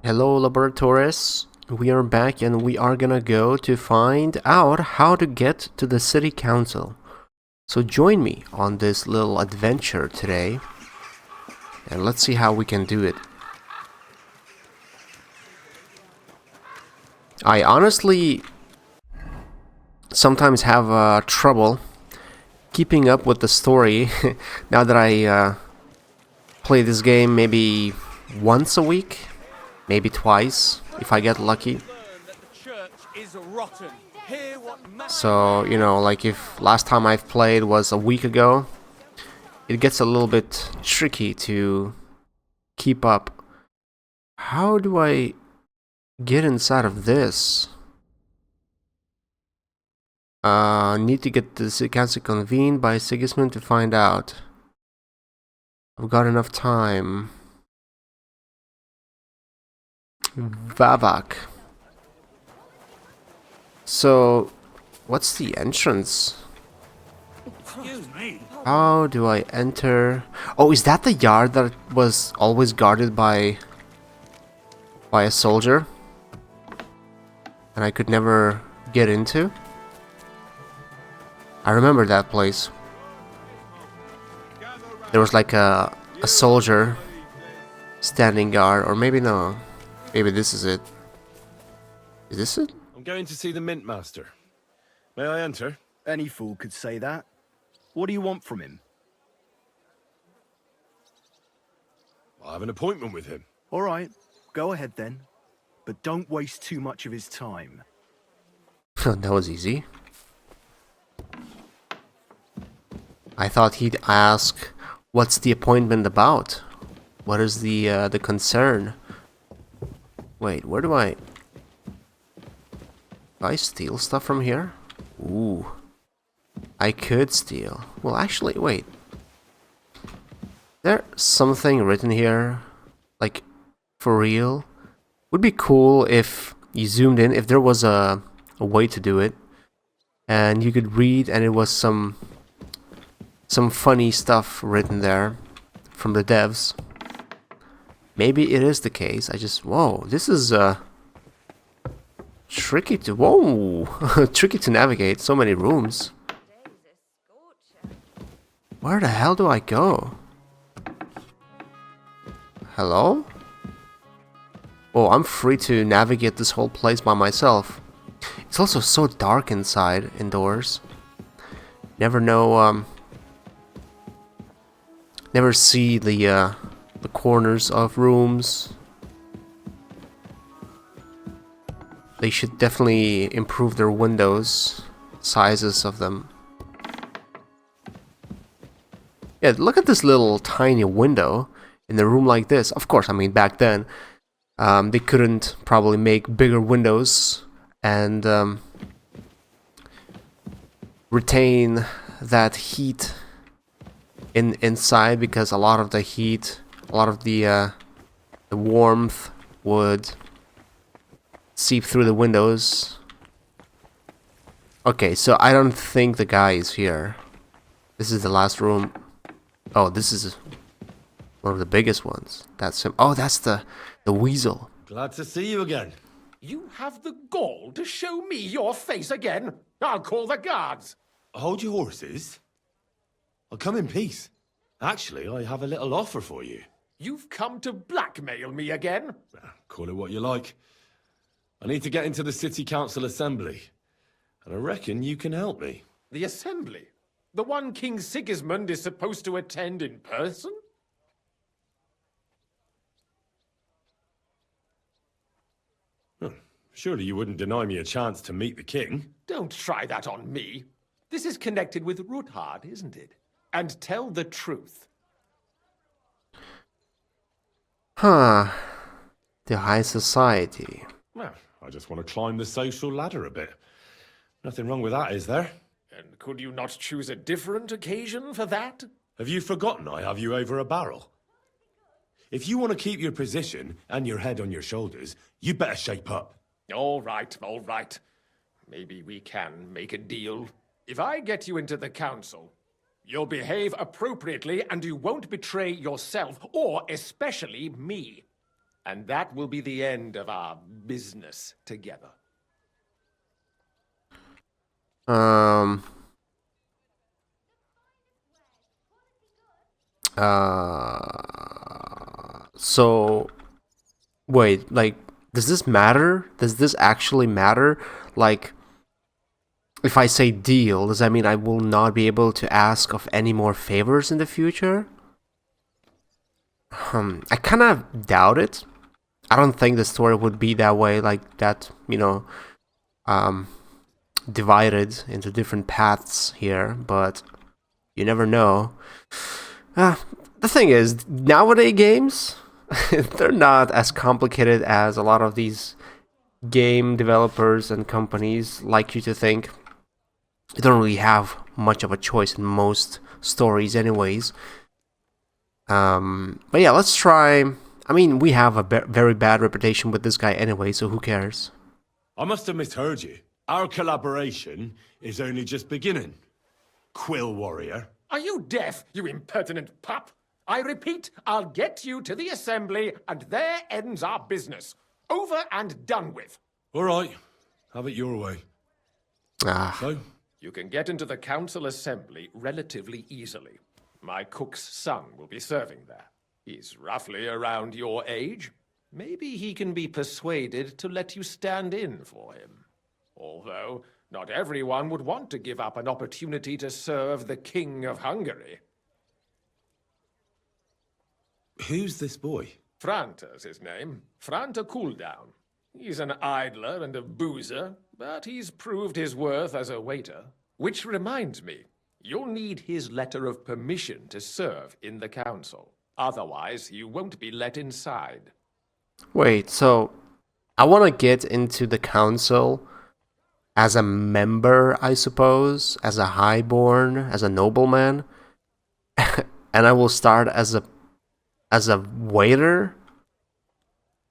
Hello, laboratories. We are back and we are gonna go to find out how to get to the city council. So join me on this little adventure today and let's see how we can do it. I honestly sometimes have trouble keeping up with the story now that I play this game maybe once a week, maybe twice if I get lucky. So, like if last time I've played was a week ago, it gets a little bit tricky to keep up. How do I get inside of this? Need to get the council convened by Sigismund to find out. I've got enough time. Vavak. So, what's the entrance? Excuse me. How do I enter? Oh, is that the yard that was always guarded by a soldier? And I could never get into? I remember that place. There was like a soldier standing guard, or maybe no. Maybe this is it. Is this it? I'm going to see the mint master. May I enter? Any fool could say that. What do you want from him? I have an appointment with him. All right, go ahead then. But don't waste too much of his time. That was easy. I thought he'd ask, what's the appointment about? What is the concern? Wait, where do I steal stuff from here? Ooh. I could steal. Well, actually, wait. There's something written here? Like, for real? Would be cool if you zoomed in, if there was a way to do it. And you could read and it was some funny stuff written there from the devs. Maybe it is the case. Whoa, this is tricky to tricky to navigate. So many rooms. Where the hell do I go? Hello? Oh, I'm free to navigate this whole place by myself. It's also so dark inside, indoors. Never know, never see the corners of rooms. They should definitely improve their windows, sizes of them. Yeah, look at this little tiny window in a room like this. Of course, I mean, back then, they couldn't probably make bigger windows and retain that heat inside, because a lot of the heat, a lot of the warmth would seep through the windows. Okay, so I don't think the guy is here. This is the last room. Oh, this is one of the biggest ones. That's him. Oh, that's the weasel. Glad to see you again. You have the gall to show me your face again? I'll call the guards. Hold your horses. I'll come in peace. Actually, I have a little offer for you. You've come to blackmail me again? Call it what you like. I need to get into the city council assembly, and I reckon you can help me. The assembly? The one King Sigismund is supposed to attend in person? Surely you wouldn't deny me a chance to meet the king? Don't try that on me. This is connected with Ruthard, isn't it? And tell the truth. Huh. The high society. Well, I just want to climb the social ladder a bit. Nothing wrong with that, is there? And could you not choose a different occasion for that? Have you forgotten I have you over a barrel? If you want to keep your position and your head on your shoulders, you better shape up. All right, all right. Maybe we can make a deal. If I get you into the council, you'll behave appropriately and you won't betray yourself, or especially me. And that will be the end of our business together. Um. So, wait, like, does this matter? Does this actually matter? Like, if I say deal, does that mean I will not be able to ask of any more favors in the future? I kind of doubt it. I don't think the story would be that way, like that, divided into different paths here, but you never know. The thing is, nowadays games, they're not as complicated as a lot of these game developers and companies like you to think. You don't really have much of a choice in most stories anyways. But yeah, let's try. I mean, we have a very bad reputation with this guy anyway, so who cares? I must have misheard you. Our collaboration is only just beginning. Quill warrior. Are you deaf, you impertinent pup? I repeat, I'll get you to the assembly, and there ends our business. Over and done with. All right. Have it your way. So? You can get into the council assembly relatively easily. My cook's son will be serving there. He's roughly around your age. Maybe he can be persuaded to let you stand in for him. Although, not everyone would want to give up an opportunity to serve the King of Hungary. Who's this boy? Franta's his name. Franta Cooldown. He's an idler and a boozer, but he's proved his worth as a waiter. Which reminds me, you'll need his letter of permission to serve in the council. Otherwise, you won't be let inside. Wait, so I want to get into the council as a member, I suppose, as a highborn, as a nobleman, and I will start as a waiter?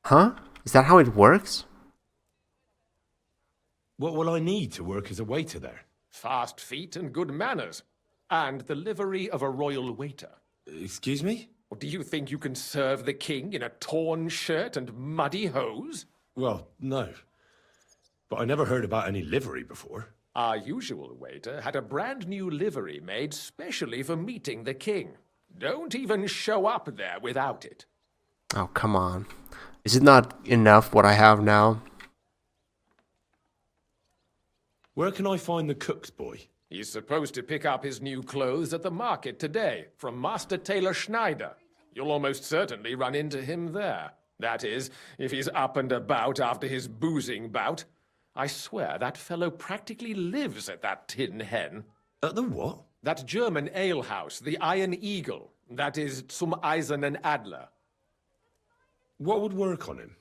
Huh? Is that how it works? What will I need to work as a waiter there? Fast feet and good manners. And the livery of a royal waiter. Excuse me? Or do you think you can serve the king in a torn shirt and muddy hose? Well, no. But I never heard about any livery before. Our usual waiter had a brand new livery made specially for meeting the king. Don't even show up there without it. Oh, come on. Is it not enough what I have now? Where can I find the cook's boy? He's supposed to pick up his new clothes at the market today from Master Tailor Schneider. You'll almost certainly run into him there. That is, if he's up and about after his boozing bout. I swear that fellow practically lives at that Tin Hen. At the what? That German alehouse, the Iron Eagle. That is Zum Eisernen Adler. What would work on him?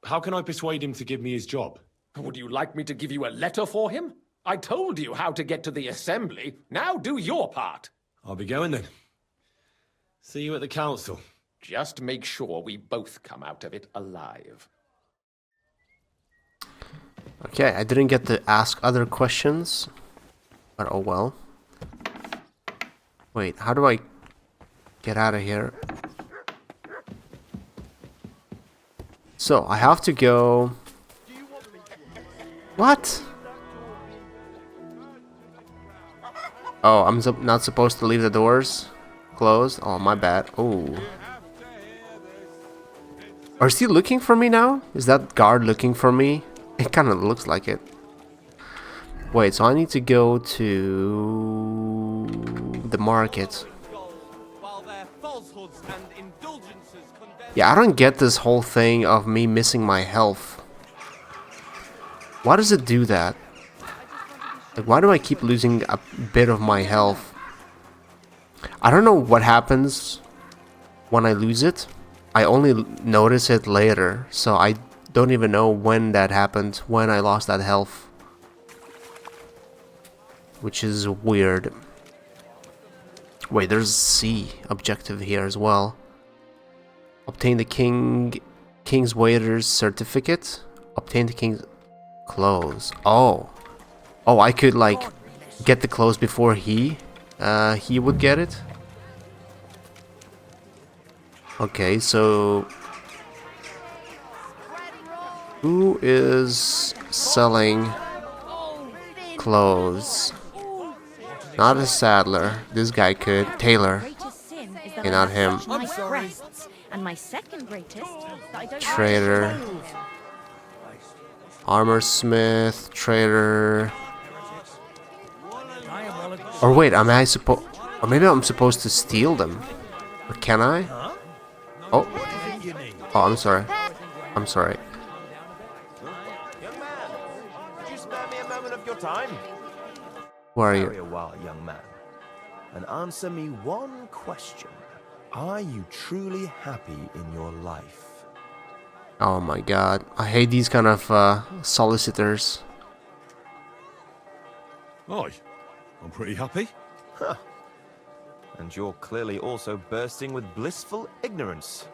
How can I persuade him to give me his job? Would you like me to give you a letter for him? I told you how to get to the assembly. Now do your part. I'll be going then. See you at the council. Just make sure we both come out of it alive. Okay, I didn't get to ask other questions, but oh well. Wait, how do I get out of here? So, I have to go... What? Oh, I'm not supposed to leave the doors closed? Oh, my bad. Oh. Are he looking for me now? Is that guard looking for me? It kind of looks like it. Wait, so I need to go to the market. Yeah, I don't get this whole thing of me missing my health. Why does it do that? Like, why do I keep losing a bit of my health? I don't know what happens when I lose it. I only notice it later, so I don't even know when that happened, when I lost that health. Which is weird. Wait, there's C objective here as well. Obtain the king's waiter's certificate. Obtain the king's clothes. Oh, I could like get the clothes before he would get it. Okay, so Who is selling clothes? Not a saddler. This guy could. Taylor. Okay, not him. And my second greatest, that I don't Trader. Armor smith. Trader. Or wait, am I supposed... Or maybe I'm supposed to steal them. Or can I? Oh. Oh, I'm sorry. I'm sorry. Young man, would you spare me a moment of your time? Where are Tarry you? a while, young man, and answer me one question. Are you truly happy in your life? Oh my god. I hate these kind of solicitors. Aye, I'm pretty happy. And you're clearly also bursting with blissful ignorance.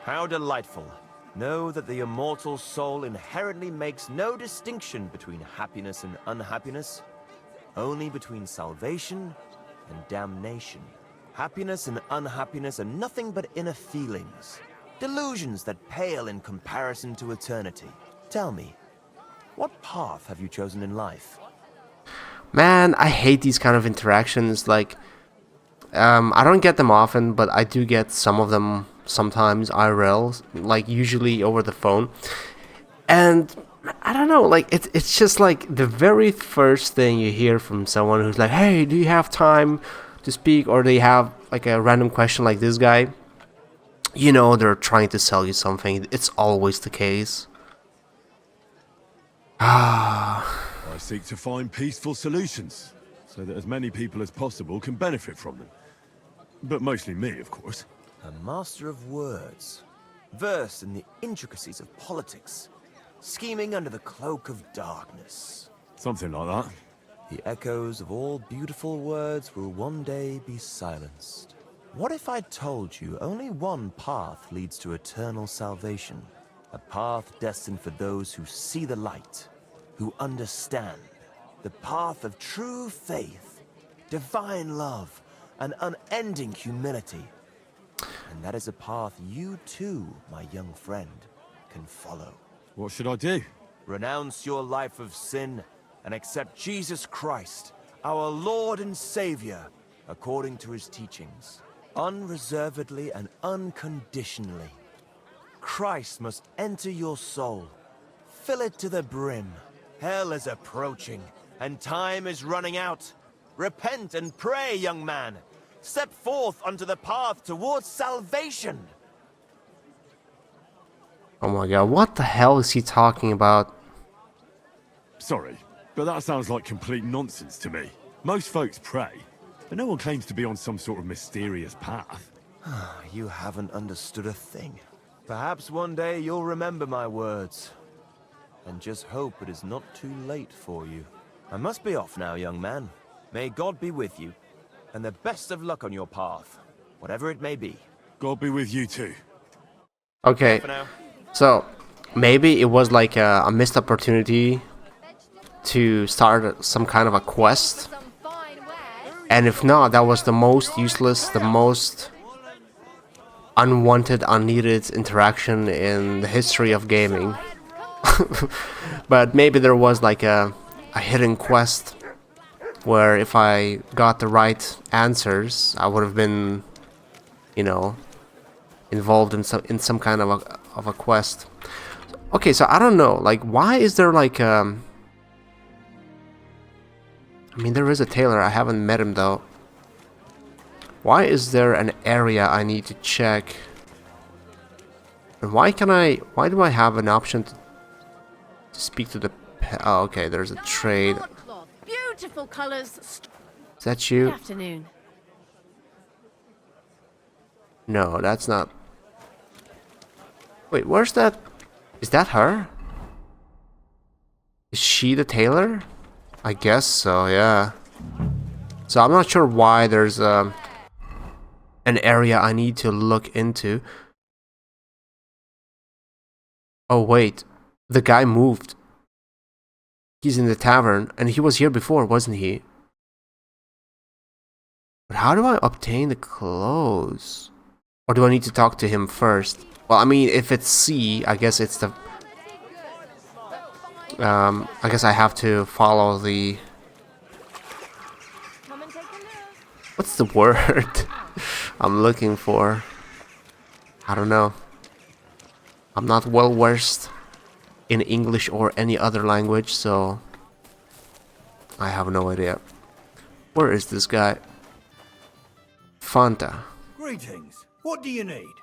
How delightful. Know that the immortal soul inherently makes no distinction between happiness and unhappiness, only between salvation and damnation. Happiness and unhappiness are nothing but inner feelings, delusions that pale in comparison to eternity. Tell me, what path have you chosen in life? Man, I hate these kind of interactions. Like, I don't get them often, but I do get some of them sometimes IRL, like usually over the phone. And I don't know, like it's just like the very first thing you hear from someone who's like, hey, do you have time to speak? Or they have like a random question like this guy. You know they're trying to sell you something. It's always the case. I seek to find peaceful solutions, so that as many people as possible can benefit from them. But mostly me, of course. A master of words, versed in the intricacies of politics, scheming under the cloak of darkness. Something like that. The echoes of all beautiful words will one day be silenced. What if I told you only one path leads to eternal salvation? A path destined for those who see the light, who understand. The path of true faith, divine love, and unending humility. And that is a path you too, my young friend, can follow. What should I do? Renounce your life of sin and accept Jesus Christ, our Lord and Savior, according to his teachings, unreservedly and unconditionally. Christ must enter your soul, fill it to the brim. Hell is approaching, and time is running out. Repent and pray, young man. Step forth onto the path towards salvation. Oh my god, what the hell is he talking about? Sorry, but that sounds like complete nonsense to me. Most folks pray, but no one claims to be on some sort of mysterious path. You haven't understood a thing. Perhaps one day you'll remember my words. And just hope it is not too late for you. I must be off now, young man. May God be with you, and the best of luck on your path, whatever it may be. God be with you too. Okay, For now. so maybe it was like a missed opportunity to start some kind of a quest. And if not, that was the most useless, the most unwanted, unneeded interaction in the history of gaming. But maybe there was like a hidden quest where if I got the right answers, I would have been, you know, involved in some kind of a quest. Okay, so I don't know, like, why is there like I mean, there is a tailor. I haven't met him though. Why is there an area I need to check? And why do I have an option to speak to the oh, okay, there's a trade. Beautiful colors. Is that you? Good afternoon. No, that's not. Wait, where's that? Is that her? Is she the tailor? I guess so, yeah. So I'm not sure why there's an area I need to look into. Oh wait, the guy moved. He's in the tavern, and he was here before, wasn't he? But how do I obtain the clothes? Or do I need to talk to him first? Well, I mean, if it's C, I guess it's the I guess I have to follow the... Come and take a look. What's the word I'm looking for? I don't know. I'm not well versed in English or any other language, so I have no idea. Where is this guy? Fanta. Greetings. What do you need?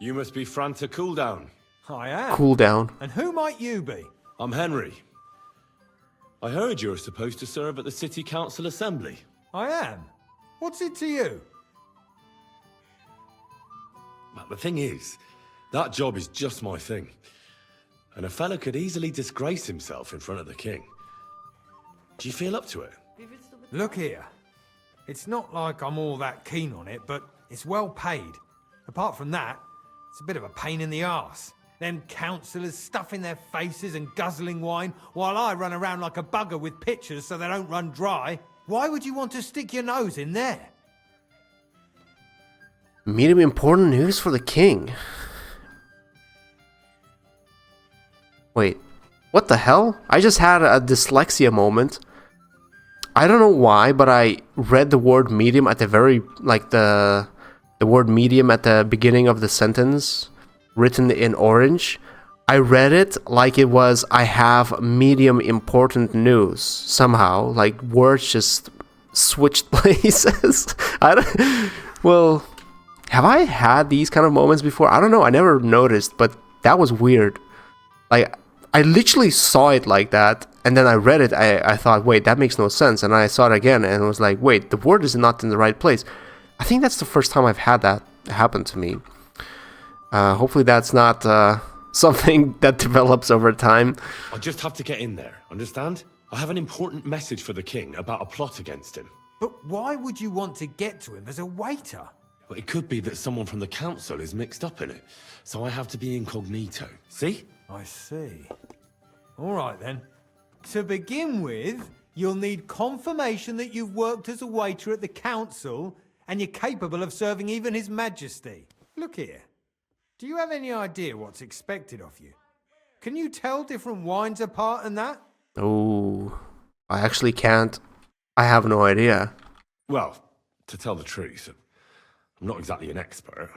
You must be Franta Cooldown. I am. Cool down. And who might you be? I'm Henry. I heard you're supposed to serve at the City Council Assembly. I am. What's it to you? But the thing is, that job is just my thing. And a fella could easily disgrace himself in front of the king. Do you feel up to it? Look here. It's not like I'm all that keen on it, but it's well paid. Apart from that, it's a bit of a pain in the arse. Them councillors stuffing their faces and guzzling wine, while I run around like a bugger with pitchers so they don't run dry. Why would you want to stick your nose in there? Medium important news for the king. Wait, what the hell? I just had a dyslexia moment. I don't know why, but I read the word medium at the very, like the word medium at the beginning of the sentence, written in orange. I read it like it was, I have medium important news. Somehow, like words just switched places. Well, have I had these kind of moments before? I don't know. I never noticed, but that was weird. Like, I literally saw it like that, and then I read it. I thought, wait, that makes no sense. And I saw it again, and it was like, wait, the word is not in the right place. I think that's the first time I've had that happen to me. Hopefully that's not something that develops over time. I just have to get in there, understand? I have an important message for the king about a plot against him. But why would you want to get to him as a waiter? Well, it could be that someone from the council is mixed up in it, so I have to be incognito. See? I see. All right then. To begin with, you'll need confirmation that you've worked as a waiter at the council and you're capable of serving even His Majesty. Look here. Do you have any idea what's expected of you? Can you tell different wines apart and that? Oh, I actually can't. I have no idea. Well, to tell the truth, I'm not exactly an expert.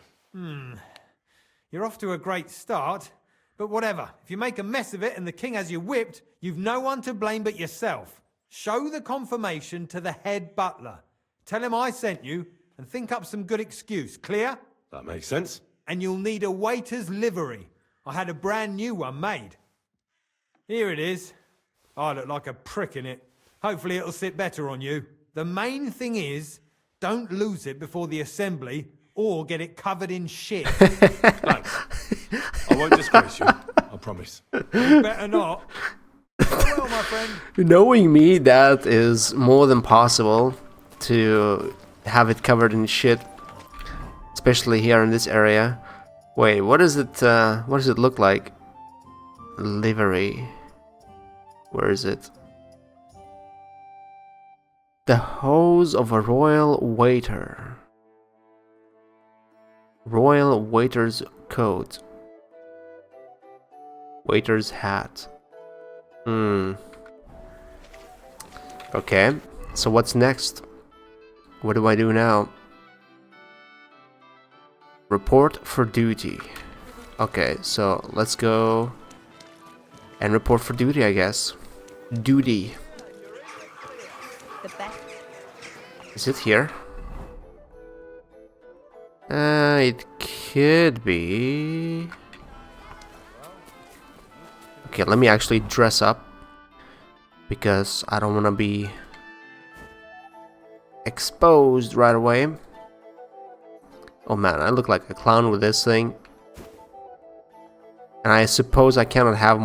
You're off to a great start. But whatever, if you make a mess of it and the king has you whipped, you've no one to blame but yourself. Show the confirmation to the head butler. Tell him I sent you and think up some good excuse. Clear? That makes sense. And you'll need a waiter's livery. I had a brand new one made. Here it is. I look like a prick in it. Hopefully it'll sit better on you. The main thing is, don't lose it before the assembly or get it covered in shit. Thanks. I won't disgrace you, I promise. You better not. Farewell, my friend. Knowing me, that is more than possible to have it covered in shit, especially here in this area. Wait, what is it? What does it look like? Livery. Where is it? The hose of a royal waiter. Royal waiter's coat. Waiter's hat. Okay, so what's next? What do I do now? Report for duty. Okay, so let's go and report for duty, I guess. Duty. The best. Is it here? It could be. Okay, let me actually dress up because I don't want to be exposed right away. Oh man, I look like a clown with this thing. And I suppose I cannot have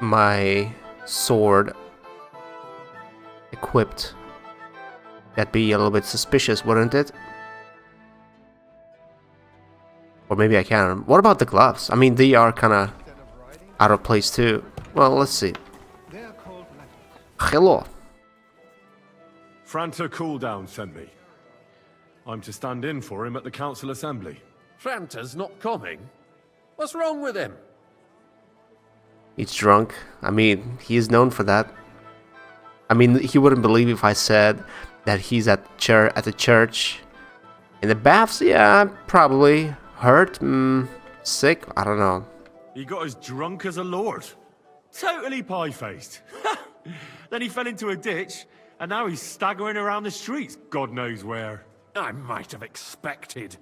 my sword equipped. That'd be a little bit suspicious, wouldn't it? Or maybe I can. What about the gloves? I mean, they are kind of out of place too. Well, let's see. Hello. Franta Cooldown sent me. I'm to stand in for him at the council assembly. Franta's not coming. What's wrong with him? He's drunk. I mean, he is known for that. I mean, he wouldn't believe if I said that he's at the church. In the baths, yeah, probably. Hurt? Sick? I don't know. He got as drunk as a lord. Totally pie-faced. Then he fell into a ditch, and now he's staggering around the streets, God knows where. I might have expected.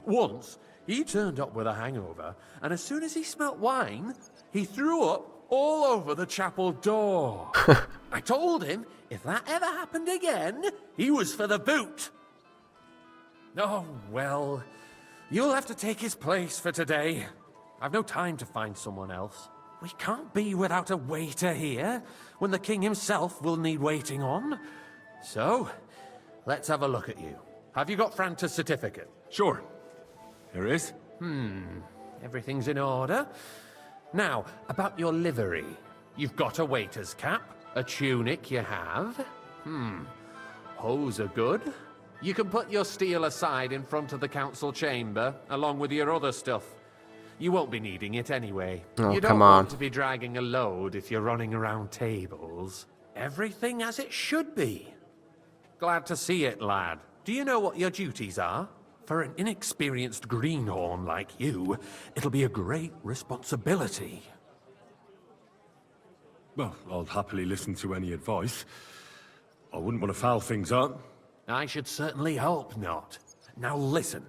Once, he turned up with a hangover, and as soon as he smelt wine, he threw up all over the chapel door. I told him if that ever happened again, he was for the boot. Oh, well, you'll have to take his place for today. I've no time to find someone else. We can't be without a waiter here, when the king himself will need waiting on. So, let's have a look at you. Have you got Franta's certificate? Sure. Here it is. Everything's in order. Now, about your livery. You've got a waiter's cap, a tunic you have. Hose are good. You can put your steel aside in front of the council chamber, along with your other stuff. You won't be needing it anyway. Oh, you don't come on. want to be dragging a load if you're running around tables. Everything as it should be. Glad to see it, lad. Do you know what your duties are? For an inexperienced greenhorn like you, it'll be a great responsibility. Well, I'll happily listen to any advice. I wouldn't want to foul things up. I should certainly hope not. Now listen.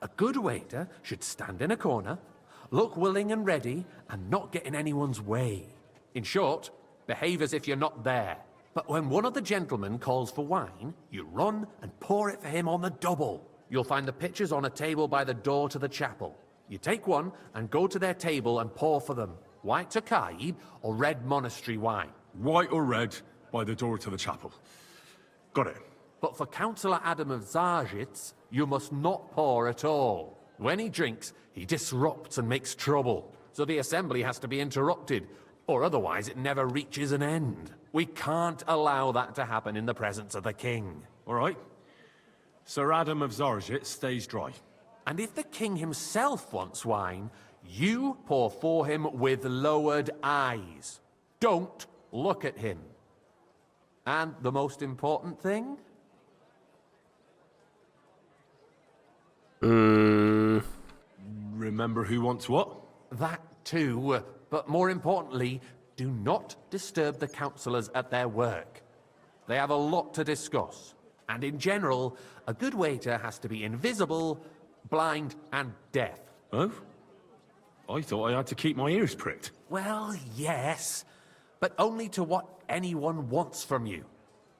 A good waiter should stand in a corner, look willing and ready, and not get in anyone's way. In short, behave as if you're not there. But when one of the gentlemen calls for wine, you run and pour it for him on the double. You'll find the pitchers on a table by the door to the chapel. You take one and go to their table and pour for them. White Tokaib or red monastery wine. White or red, by the door to the chapel. Got it. But for Councillor Adam of Zarzhitz, you must not pour at all. When he drinks, he disrupts and makes trouble. So the assembly has to be interrupted, or otherwise it never reaches an end. We can't allow that to happen in the presence of the king. All right. Sir Adam of Zarzhitz stays dry. And if the king himself wants wine, you pour for him with lowered eyes. Don't look at him. And the most important thing? Remember who wants what? That too, but more importantly, do not disturb the councillors at their work. They have a lot to discuss. And in general, a good waiter has to be invisible, blind, and deaf. Oh? I thought I had to keep my ears pricked. Well, yes, but only to what anyone wants from you.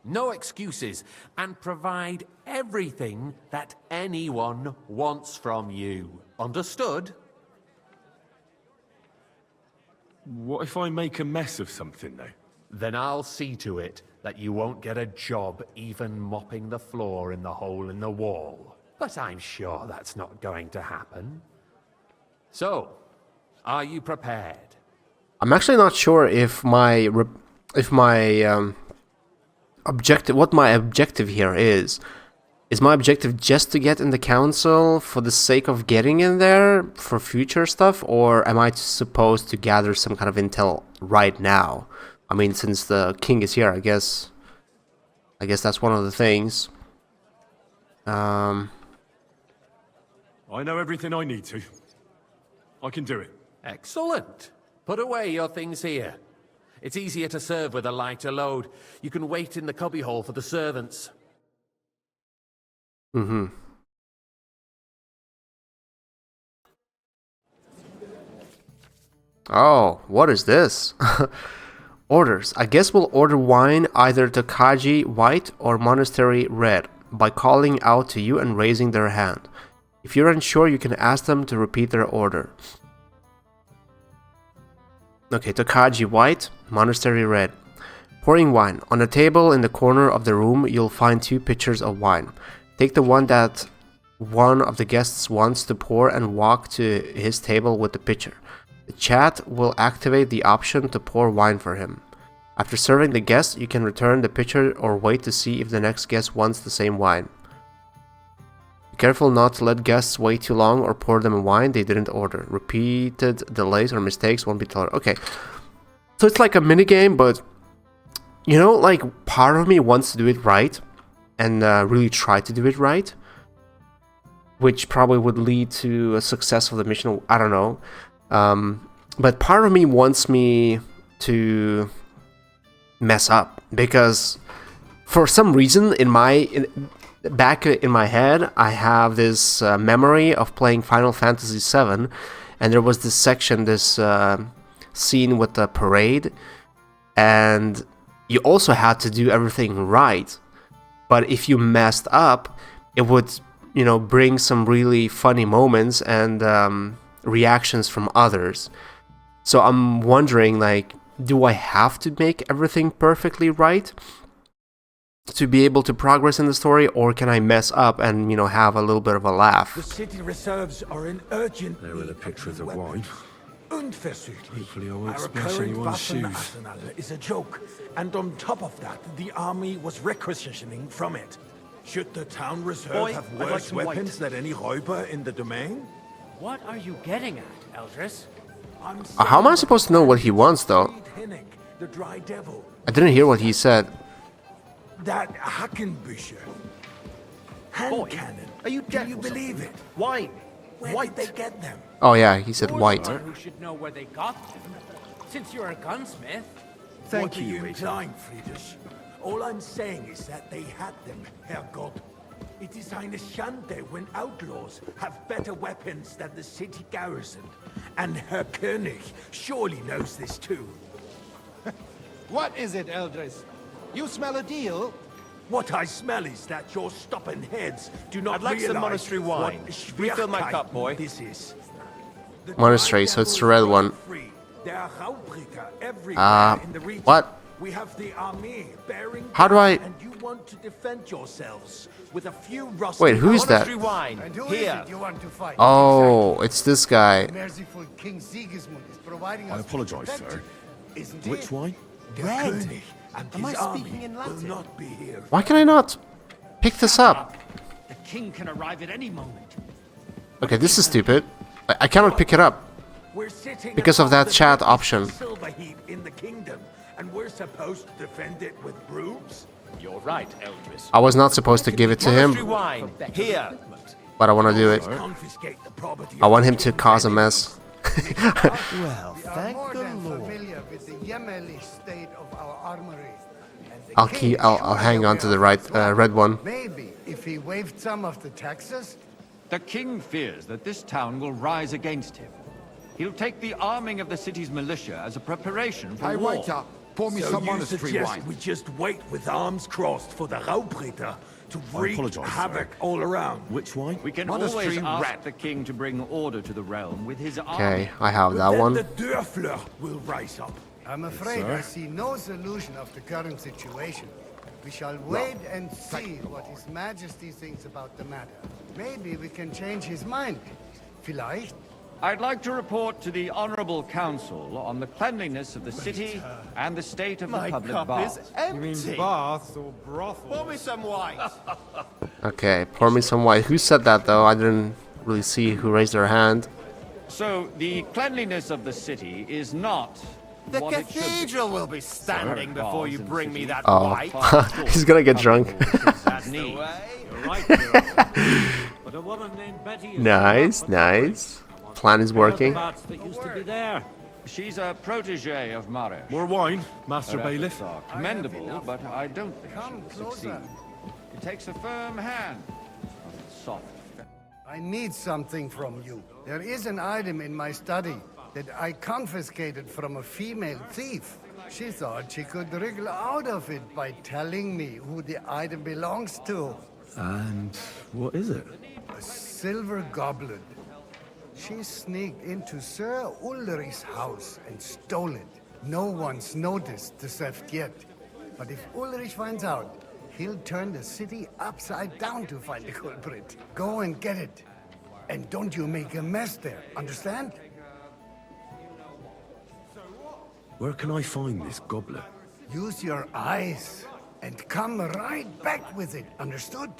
No excuses, and provide everything that anyone wants from you. Understood? What if I make a mess of something, though? Then I'll see to it that you won't get a job even mopping the floor in the hole in the wall. But I'm sure that's not going to happen. So, are you prepared? I'm actually not sure if my objective, what my objective here is. Is my objective just to get in the council for the sake of getting in there for future stuff, or am I supposed to gather some kind of intel right now? I mean, since the king is here, I guess that's one of the things. I know everything I need to. I can do it. Excellent. Put away your things here. It's easier to serve with a lighter load. You can wait in the cubbyhole for the servants. Oh, what is this? Orders. I guess we'll order wine either to Kaji white or monastery red by calling out to you and raising their hand. If you're unsure, you can ask them to repeat their order. Okay, Tokaji white, monastery red. Pouring wine. On a table in the corner of the room, you'll find 2 pitchers of wine. Take the one that one of the guests wants to pour and walk to his table with the pitcher. The chat will activate the option to pour wine for him. After serving the guest, you can return the pitcher or wait to see if the next guest wants the same wine. Careful not to let guests wait too long or pour them wine they didn't order. Repeated delays or mistakes won't be tolerated. Okay. So it's like a mini game, but you know, like part of me wants to do it right and really try to do it right, which probably would lead to a success of the mission. I don't know. But part of me wants me to mess up because for some reason back in my head, I have this memory of playing Final Fantasy VII, and there was this section, this scene with the parade, and you also had to do everything right. But if you messed up, it would, you know, bring some really funny moments and reactions from others. So I'm wondering, like, do I have to make everything perfectly right to be able to progress in the story, or can I mess up and, you know, have a little bit of a laugh? The city reserves are in urgent There with a picture of the wine. Unversüglich. Hopefully I won't Our splash current anyone's shoes. Waffenarsenal is a joke, and on top of that, the army was requisitioning from it. Should the town reserve Boy, have I'd like worse some weapons than any Räuber in the domain? What are you getting at, Eldris? How am I supposed to know what he wants, though? The dry devil. I didn't hear what he said. That Hackenbücher. Hand Boy, cannon. are you Do deaf you or believe something? it? Wine. Where White. did they get them? Oh yeah, he said white. Who should know where they got them? Since you're a gunsmith. What are you implying, Friedrich? All I'm saying is that they had them, Herrgott. It is eine Schande when outlaws have better weapons than the city garrison. And Herr König surely knows this too. What is it, Eldris? You smell a deal? What I smell is that your stubborn heads do not I'd like some realize monastery wine. what Refill my cup, boy. This is. The Monastery, dry so it's the devils red one. are free. There are Raubritter everywhere in the region. What? We have the army bearing How do I- down, and you want to defend yourselves with a few rusty... Wait, who's that? Monastery wine. And who is Here. it you want to fight? Oh, it's this guy. Merciful King Sigismund is providing I us apologise, protection. sir. Isn't Which it? wine? Der Red. König and Am his I army speaking in will Latin? not be here. Why can I not pick this up? The king can arrive at any moment. Okay, this is stupid. I cannot pick it up. We're sitting Because of above that the chat biggest option. silver heap in the kingdom, and we're supposed to defend it with brooms? You're right, Eldris. I was not supposed to give it to Monastery him, wine. Here. but I want to do it. Confiscate the property I of want the him to king cause a and mess. Well, We are thank more the than Lord. familiar with the Yemeli state of our armory. And the I'll king keep. I'll surely hang on to the aware right, of this red one. Maybe if he waived some of the taxes. The king fears that this town will rise against him. He'll take the arming of the city's militia as a preparation for war. Pour me So you suggest we just wait with arms crossed for the Raubritter to wreak apologise, sir. havoc all around? Which wine? We can Monastery always ask rat. the king to bring order to the realm with his army. Okay, I have But that then one. the Dörfler will rise up. I'm afraid I see no solution of the current situation. We shall wait and see what His Majesty thinks about the matter. Maybe we can change his mind. Vielleicht. I'd like to report to the Honorable Council on the cleanliness of the city and the state of the My public cup baths. is empty. Baths or brothels? Pour me some wine. Okay, pour me some white. Who said that though? I didn't really see who raised their hand. So, the cleanliness of the city is not The what it should be. cathedral will be standing before you Bars in bring me city. that Oh. wine. He's gonna get drunk. That need. You're right, but a woman named Betty is Nice, nice. Plan is working. that used to be there. She's a protege of Marish. More wine, Master Her Bailiff. efforts are commendable, but I don't think Come she'll closer. succeed. It takes a firm hand. Soft. I need something from you. There is an item in my study that I confiscated from a female thief. She thought she could wriggle out of it by telling me who the item belongs to. And what is it? A silver goblet. She sneaked into Sir Ulrich's house and stole it. No one's noticed the theft yet. But if Ulrich finds out, he'll turn the city upside down to find the culprit. Go and get it. And don't you make a mess there, understand? Where can I find this goblet? Use your eyes and come right back with it, understood?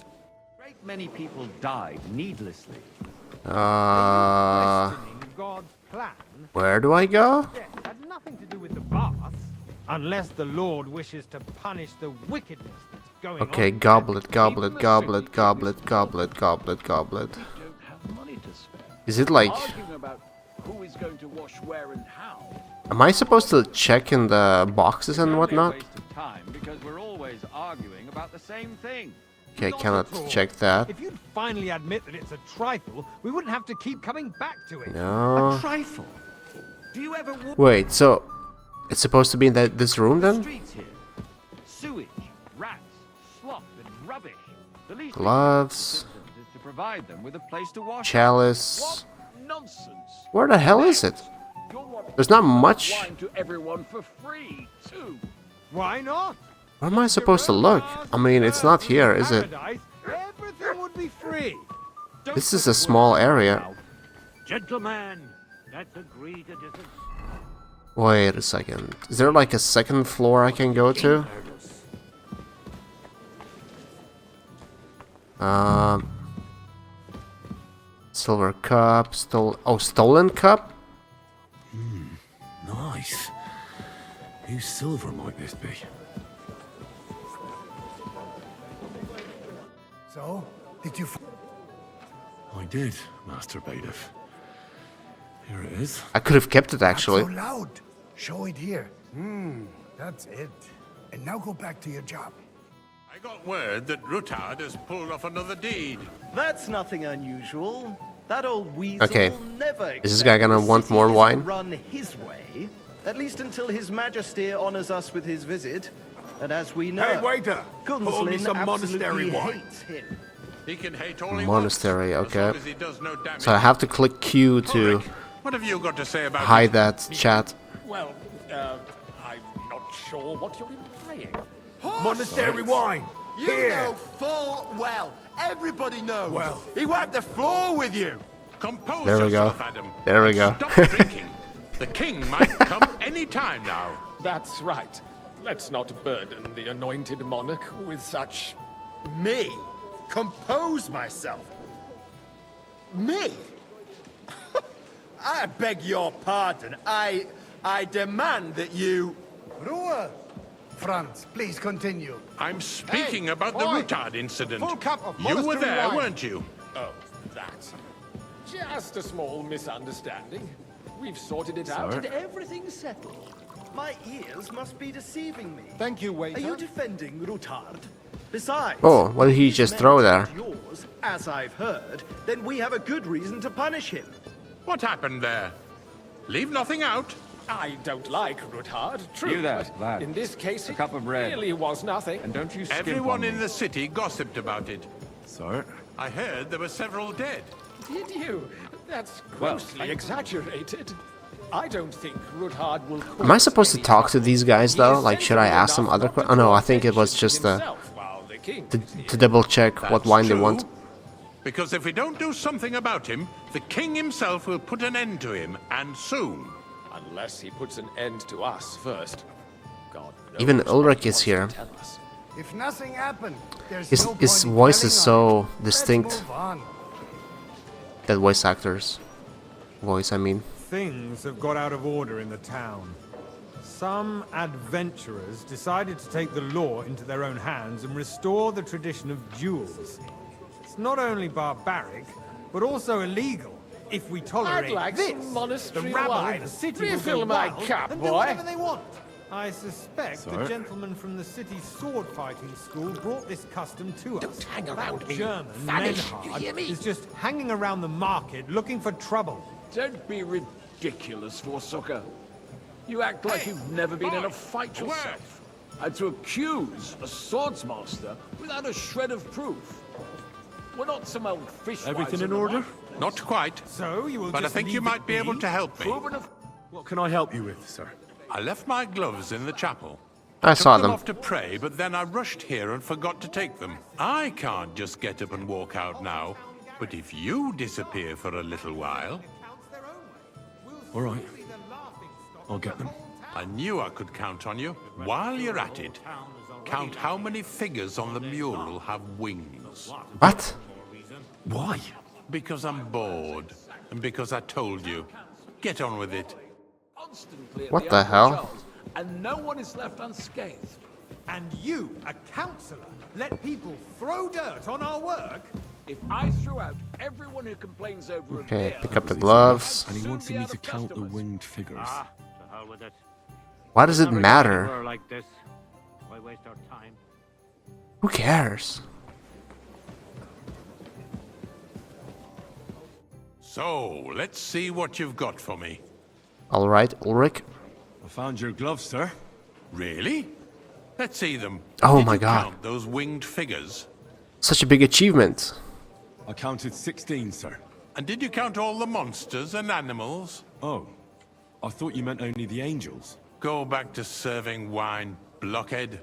many people died needlessly. Questioning God's plan Where do I go? had nothing to do with the baths, unless the Lord wishes to punish the wickedness that's going Okay, on. goblet, goblet, goblet, goblet, goblet, goblet, goblet. Don't have money to spare. Is it like... Arguing about who is going to wash where and how. Am I supposed to check in the boxes and Only a whatnot? waste of time because we're always arguing about the same thing. Okay, Not cannot at all. check that. If you'd finally admit that it's a trifle, we wouldn't have to keep coming back to it. No. Trifle. Do you ever walk Wait, so... It's supposed to be in this room the then? streets here? Sewage, rats, slop, and rubbish. The least Gloves, we can do is to provide them with a place to wash. chalice... Nonsense. Where the hell is it? You're wanting There's not much. wine to everyone for free, too. Why not? Where am I supposed to look? I mean, it's not here, is it? Paradise, everything would be free. This is a small area. Gentlemen, let's agree to disagree. Wait a second. Is there like a second floor I can go to? Silver cup, stolen cup? Nice. Whose silver might this be? So, did you... I did, Master Bailiff. Here it is. I could have kept it actually. Not so loud. Show it here. That's it. And now go back to your job. I got word that Rutard has pulled off another deed. That's nothing unusual. That old weasel Okay. never Is this guy gonna expects the want city more to wine? Run his way, at least until His Majesty honors us with his visit. And as we know, Hey, waiter! Pour me Gunslin some absolutely monastery wine. hates him. He can hate all he Monastery, wants, okay. as long as he does no damage. So I have to click Q to Ulrich, what have you got to say about hide it? that chat. Well, I'm not sure what you're implying. Monastery wine! You Here! know full well. Everybody knows. Well. He wiped the floor with you. Compose There we go. yourself, Adam. There we go. Stop drinking. The king might come any time now. That's right. Let's not burden the anointed monarch with such... Me? Compose myself? Me? I beg your pardon. I demand that you... Ruhe! Franz, please continue. I'm speaking about the boy. Rutard incident. Full cup of You were monastery there, wine. weren't you? Oh, that. Just a small misunderstanding. We've sorted it out and everything's settled. My ears must be deceiving me. Thank you, Are waiter. you defending Rutard? Besides, Oh, what did he just throw there? if yours, as I've heard, then we have a good reason to punish him. What happened there? Leave nothing out. I don't like Rutard, true. You there, but lad. in this case, A cup of bread. it really was nothing. And don't you skimp Everyone on me. in the city gossiped about it. Sir? I heard there were several dead. Did you? That's Well, grossly exaggerated. I don't think Rutard will. Am I supposed to cause talk to any these guys trouble. though? He Like, is should I sensible ask them enough other not to questions? Oh no, I think it was attention just himself while the king to, is here. to double check what That's wine they true, want. Because if we don't do something about him, the king himself will put an end to him, and soon. Unless he puts an end to us first. God knows Even what Ulrich he is wants to here. tell us. If nothing happened, there's His no point his in voice is dwelling on so it. distinct. Let's move on. That voice actor's voice, I mean. Things have got out of order in the town. Some adventurers decided to take the law into their own hands and restore the tradition of duels. It's not only barbaric, but also illegal. If we tolerate I'd like this, some monastery the rabble wine. in the city Refill will go my wild cup, and boy. do whatever they want. I suspect the Sir? gentleman from the city's sword fighting school brought this custom to us. Don't hang That around me. German Vanish, you Menhard hear me? is just hanging around the market looking for trouble. Don't be ridiculous, Forsucker. You act like you've never been in a fight yourself. And to accuse a swordsmaster without a shred of proof. We're not some old fishwives. Everything in the order? market. Not quite, So you will but I just think you leave might it be able be? to help me. Proven of What can I help you with, sir? I left my gloves in the chapel. I saw Took them them. off to pray, but then I rushed here and forgot to take them. I can't just get up and walk out now, but if you disappear for a little while, All right. I'll get them. I knew I could count on you. While you're at it, count how many figures on the mural have wings. What? Why? Because I'm bored, and because I told you. Get on with it. Constantly at What the Emperor hell? Charles, and no one is left unscathed. And you, a councillor, let people throw dirt on our work? If I threw out everyone who complains over Okay, a beer, pick up the gloves. And he wanted me to count the winged figures. To hell with it. Why does it Never matter? anywhere like this. Why waste our time? Who cares? So, let's see what you've got for me. Alright, Ulrich. I found your gloves, sir. Really? Let's see them. Oh Did my you God. count those winged figures? Such a big achievement. I counted 16, sir. And did you count all the monsters and animals? Oh, I thought you meant only the angels. Go back to serving wine, blockhead.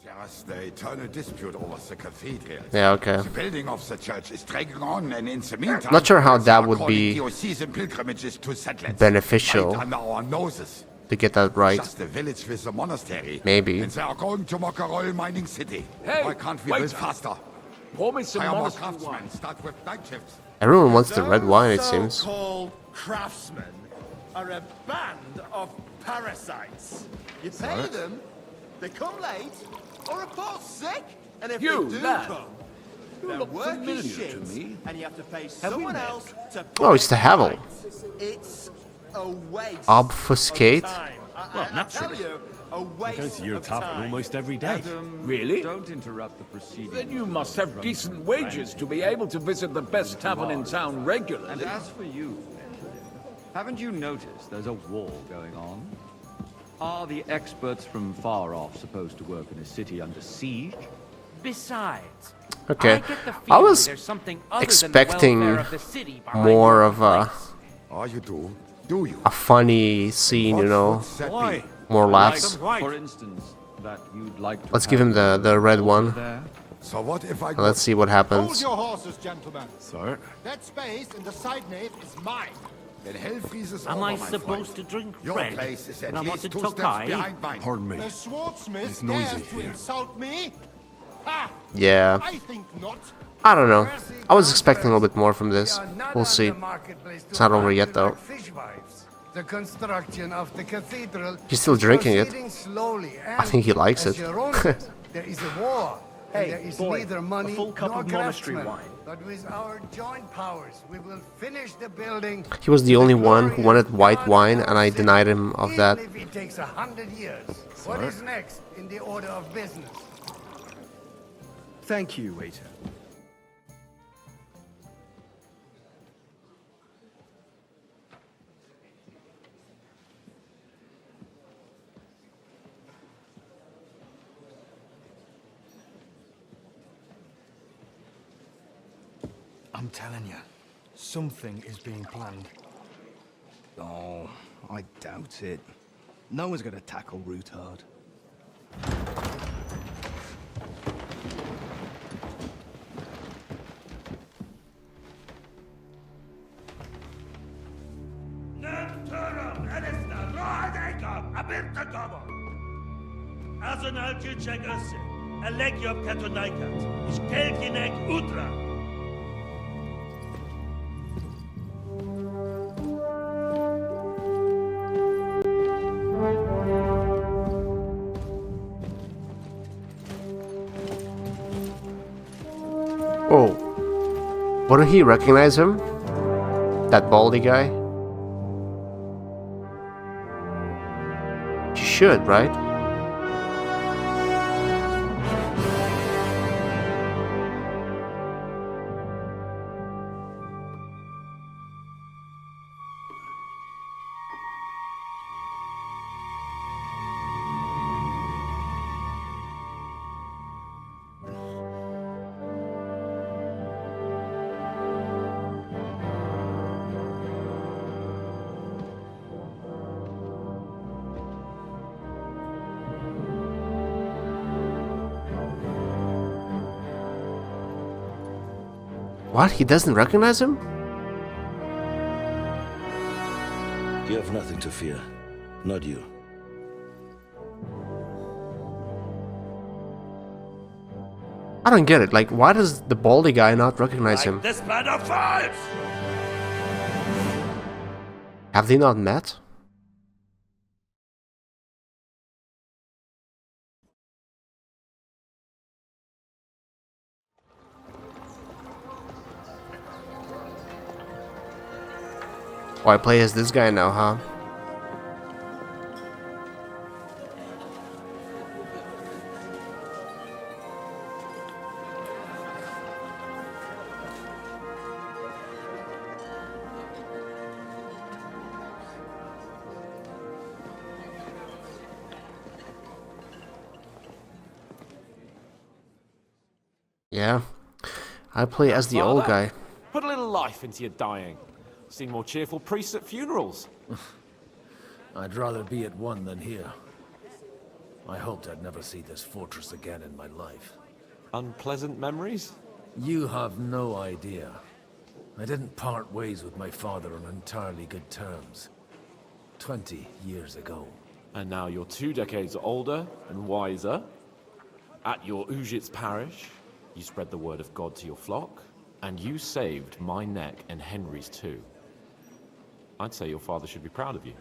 There's the eternal dispute over the cathedral. Yeah, okay. The building of the church is dragging on, and in the meantime, Not sure how they that are would calling be diocesan pilgrimages to settlers beneficial right under our noses. to get that right. Just the village with the monastery. Maybe. And they are going to mock a royal mining city. Hey, Why can't we wait. build faster? Pour me some Hire more monastery craftsmen. wine. Start with night shifts. Everyone wants the red wine, it seems. So-called craftsmen are a band of parasites. You pay them, they come late, or report sick, and if You, they do lad. come, You their look work familiar is to shit, me. and you have to pay we someone met? else to Oh, it's the Havel. right. It's a waste Obfuscate? of time. Well, I naturally. tell you, a waste I go to your of tavern time. almost every day. Really? Don't interrupt the proceedings. Then you must have decent wages to be able to visit the best tavern in town And regularly. as for you, haven't you noticed there's a war going on? Are the experts from far off supposed to work in a city under siege? Besides, Okay. I get the I feeling was there's something other expecting than the welfare of the city behind more your of a place. Oh, you do? Do you? a funny scene, you know, Why? more laughs. For instance, that you'd like to Let's give him the red one. there? So what if I And let's see what happens. horses, gentlemen. Sir? That space in the side nave is mine. Then hell freezes Am over, I my supposed friend. to drink Your red? place is at And I want least to 2 steps Tokai? behind mine. Pardon me. The swordsmith It's noisy dares to here. insult me? Ha! Yeah. I think not. I don't know. I was expecting a little bit more from this. We'll see. It's not over yet, though. The construction of the cathedral. He's still drinking it. proceeding slowly, I think he likes as it. your own said, there is a war. Hey, and there is boy, neither a money full cup nor of monastery craftsmen. wine. But with our joint powers, we will finish the building. He was the only one who wanted white wine, and I denied him of that. Even if it takes 100 years. What is next in the order of business? Thank you, waiter. I'm telling you, something is being planned. Oh, I doubt it. No one's gonna tackle Rootard. Azonal Kilchek Össe, Alegiop Katonaikat, Ishkelkinek Utra. Oh. Wouldn't he recognize him? That baldy guy? You should, right? What? He doesn't recognize him? You have nothing to fear. Not you. I don't get it. Like, why does the baldy guy not recognize him? This man of fires! Have they not met? Oh, I play as this guy now, huh? Yeah, I play as the old guy. Put a little life into your dying. Seen more cheerful priests at funerals. I'd rather be at one than here. I hoped I'd never see this fortress again in my life. Unpleasant memories? You have no idea. I didn't part ways with my father on entirely good terms. 20 years ago. And now you're 2 decades older and wiser. At your Ujit's parish, you spread the word of God to your flock, and you saved my neck and Henry's too. I'd say your father should be proud of you.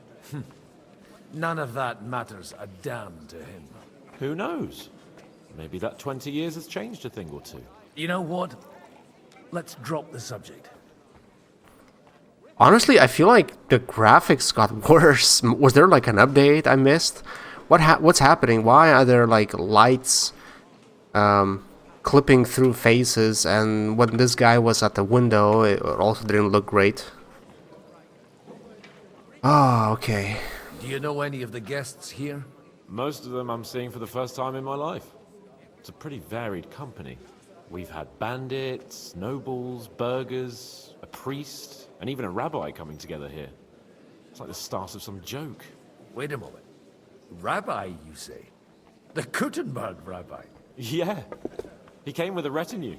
None of that matters a damn to him. Who knows? Maybe that 20 years has changed a thing or two. You know what? Let's drop the subject. Honestly, I feel like the graphics got worse. Was there like an update I missed? What's happening? Why are there like lights clipping through faces, and when this guy was at the window, it also didn't look great. Ah, okay. Do you know any of the guests here? Most of them I'm seeing for the first time in my life. It's a pretty varied company. We've had bandits, nobles, burghers, a priest, and even a rabbi coming together here. It's like the start of some joke. Wait a moment. Rabbi, you say? The Kuttenberg rabbi? Yeah. He came with a retinue.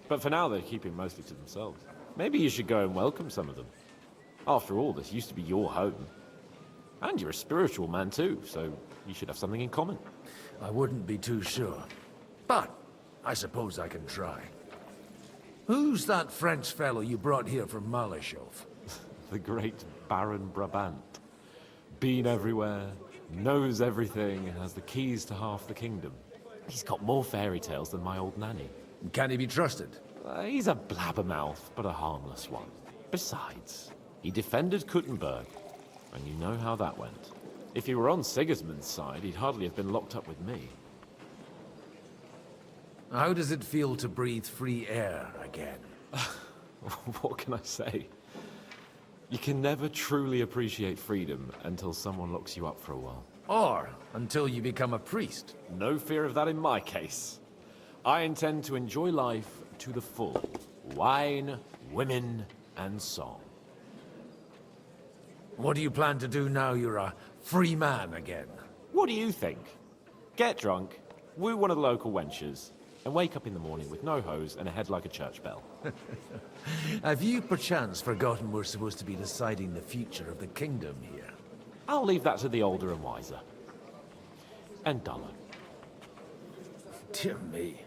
But for now, they're keeping mostly to themselves. Maybe you should go and welcome some of them. After all, this used to be your home. And you're a spiritual man too, so you should have something in common. I wouldn't be too sure. But I suppose I can try. Who's that French fellow you brought here from Malachov? The great Baron Brabant. Been everywhere, knows everything, and has the keys to half the kingdom. He's got more fairy tales than my old nanny. Can he be trusted? He's a blabbermouth, but a harmless one. Besides, he defended Kuttenberg, and you know how that went. If he were on Sigismund's side, he'd hardly have been locked up with me. How does it feel to breathe free air again? What can I say? You can never truly appreciate freedom until someone locks you up for a while. Or until you become a priest. No fear of that in my case. I intend to enjoy life to the full. Wine, women, and song. What do you plan to do now you're a free man again? What do you think? Get drunk, woo one of the local wenches, and wake up in the morning with no hose and a head like a church bell. Have you perchance forgotten we're supposed to be deciding the future of the kingdom here? I'll leave that to the older and wiser. And duller. Dear me.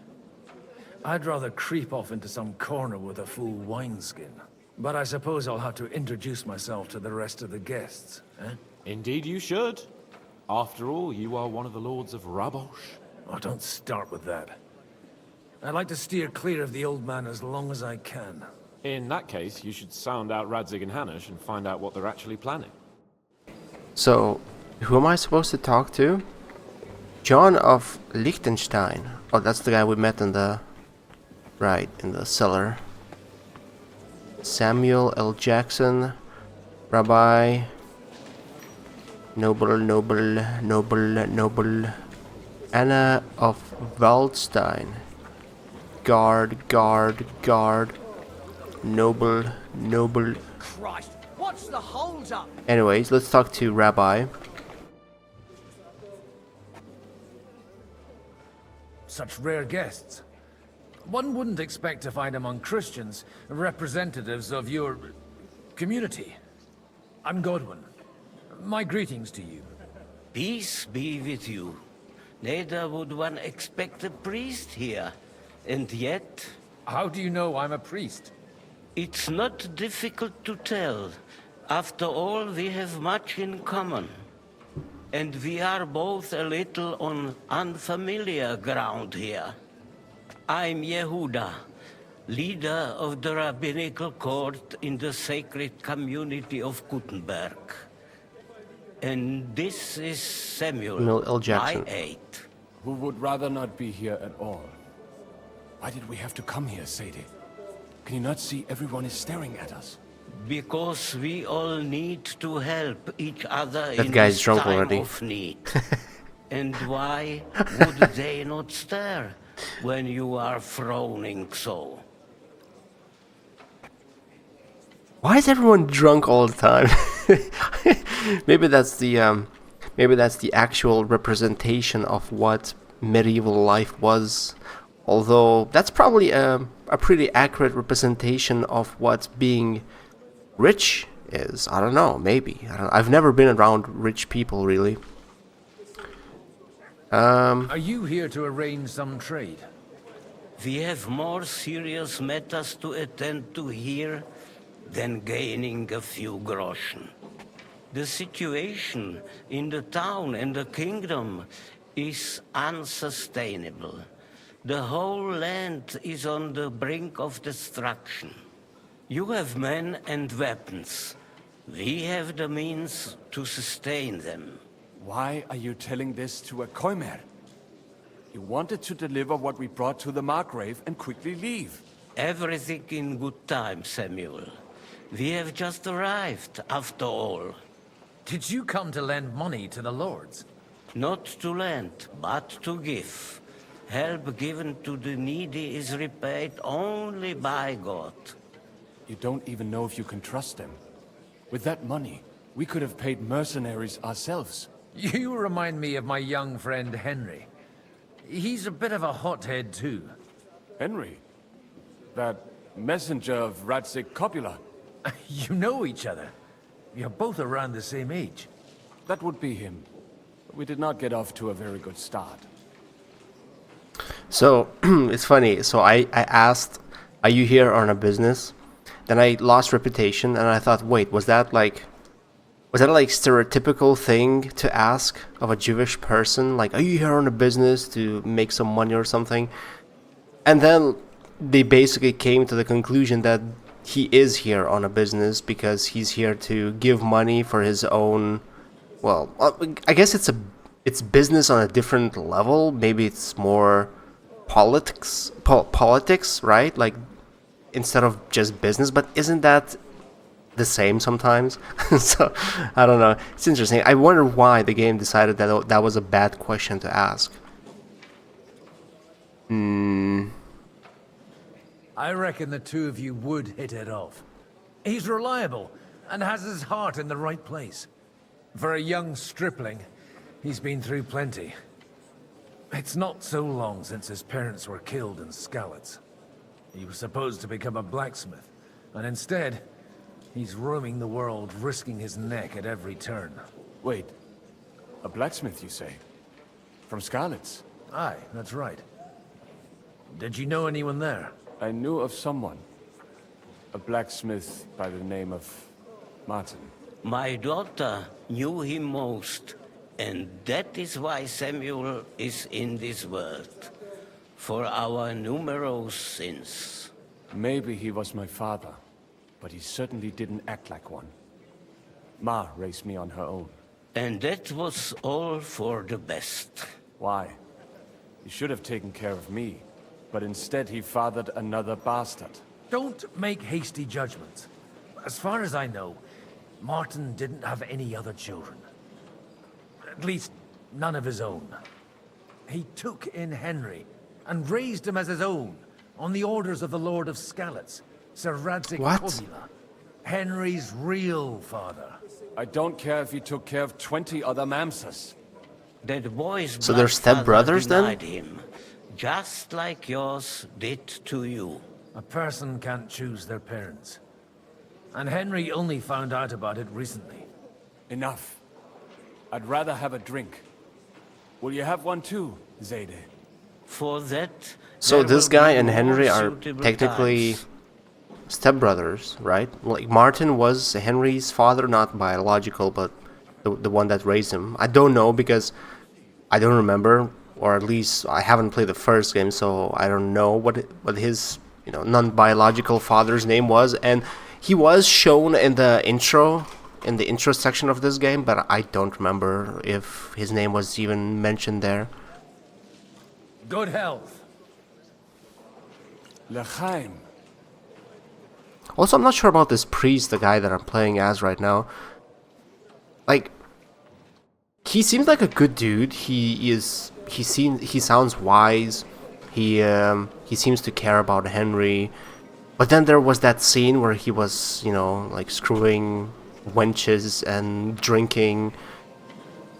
I'd rather creep off into some corner with a full wineskin. But I suppose I'll have to introduce myself to the rest of the guests, eh? Indeed you should. After all, you are one of the lords of Rabosh. Oh, don't start with that. I'd like to steer clear of the old man as long as I can. In that case, you should sound out Radzig and Hanush and find out what they're actually planning. So, who am I supposed to talk to? John of Liechtenstein. Oh, that's the guy we met in the... right, in the cellar. Samuel L. Jackson. Rabbi. Noble. Anna of Waldstein. Guard. Noble. Christ, what's the hold up? Anyways, let's talk to Rabbi. Such rare guests. One wouldn't expect to find among Christians representatives of your community. I'm Godwin. My greetings to you. Peace be with you. Neither would one expect a priest here. And yet... How do you know I'm a priest? It's not difficult to tell. After all, we have much in common. And we are both a little on unfamiliar ground here. I'm Yehuda, leader of the rabbinical court in the sacred community of Kuttenberg. And this is Samuel, L. Jackson. my aide. Who would rather not be here at all? Why did we have to come here, Sadie? Can you not see everyone is staring at us? Because we all need to help each other That in guy's this drunk time already. of need. And why would they not stare when you are frowning so? Why is everyone drunk all the time? Maybe that's the actual representation of what medieval life was. Although that's probably a pretty accurate representation of what being rich is. I don't know, maybe. I've never been around rich people, really. Are you here to arrange some trade? We have more serious matters to attend to here than gaining a few groschen. The situation in the town and the kingdom is unsustainable. The whole land is on the brink of destruction. You have men and weapons. We have the means to sustain them. Why are you telling this to a Koimer? You wanted to deliver what we brought to the Margrave and quickly leave. Everything in good time, Samuel. We have just arrived, after all. Did you come to lend money to the lords? Not to lend, but to give. Help given to the needy is repaid only by God. You don't even know if you can trust them. With that money, we could have paid mercenaries ourselves. You remind me of my young friend Henry. He's a bit of a hothead too. Henry? That messenger of Radzik Copula? You know each other. You're both around the same age. That would be him. We did not get off to a very good start. So, it's funny. So I asked, are you here on a business? Then I lost reputation, and I thought, wait, was that like stereotypical thing to ask of a Jewish person? Like, are you here on a business to make some money or something? And then they basically came to the conclusion that he is here on a business because he's here to give money for his own. Well, I guess it's business on a different level. Maybe it's more politics, right? Like, instead of just business. But isn't that the same sometimes? So I don't know. It's interesting. I wonder why the game decided that that was a bad question to ask. I reckon the two of you would hit it off. He's reliable and has his heart in the right place. For a young stripling, he's been through plenty. It's not so long since his parents were killed in Skalitz. He was supposed to become a blacksmith, and instead, he's roaming the world, risking his neck at every turn. Wait, a blacksmith, you say? From Skalitz? Aye, that's right. Did you know anyone there? I knew of someone. A blacksmith by the name of Martin. My daughter knew him most, and that is why Samuel is in this world. For our numerous sins. Maybe he was my father, but he certainly didn't act like one. Ma raised me on her own. And that was all for the best. Why? He should have taken care of me, but instead he fathered another bastard. Don't make hasty judgments. As far as I know, Martin didn't have any other children. At least, none of his own. He took in Henry and raised him as his own, on the orders of the Lord of Skalitz, Sir Radzik Copula, Henry's real father. I don't care if he took care of 20 other mamsas. That boy's So they're stepbrothers then? denied him, just like yours did to you. A person can't choose their parents. And Henry only found out about it recently. Enough. I'd rather have a drink. Will you have one too, Zayde? For that, So there this will be guy and more Henry are suitable technically times. stepbrothers, right? Like Martin was Henry's father, not biological, but the one that raised him. I don't know because I don't remember, or at least I haven't played the first game, so I don't know what his non-biological father's name was. And he was shown in the intro section of this game, but I don't remember if his name was even mentioned there. Good health. L'chaim. Also, I'm not sure about this priest, the guy that I'm playing as right now. Like, he seems like a good dude. He sounds wise. He seems to care about Henry. But then there was that scene where he was, like screwing wenches and drinking.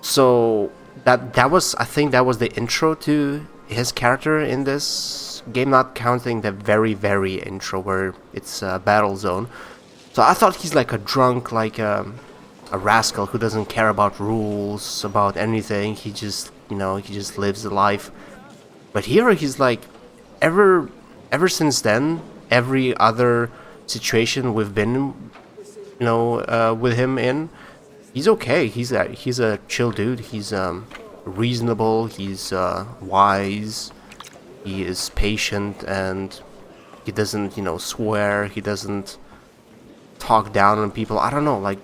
So that was, I think that was the intro to his character in this game, not counting the very, very intro where it's a battle zone. So I thought he's like a drunk, like a rascal who doesn't care about rules, about anything. He just, he just lives the life. But here he's like, ever since then, every other situation we've been, with him in, he's okay. He's a chill dude. He's reasonable. He's wise. He is patient, and he doesn't, swear. He doesn't talk down on people. I don't know. Like,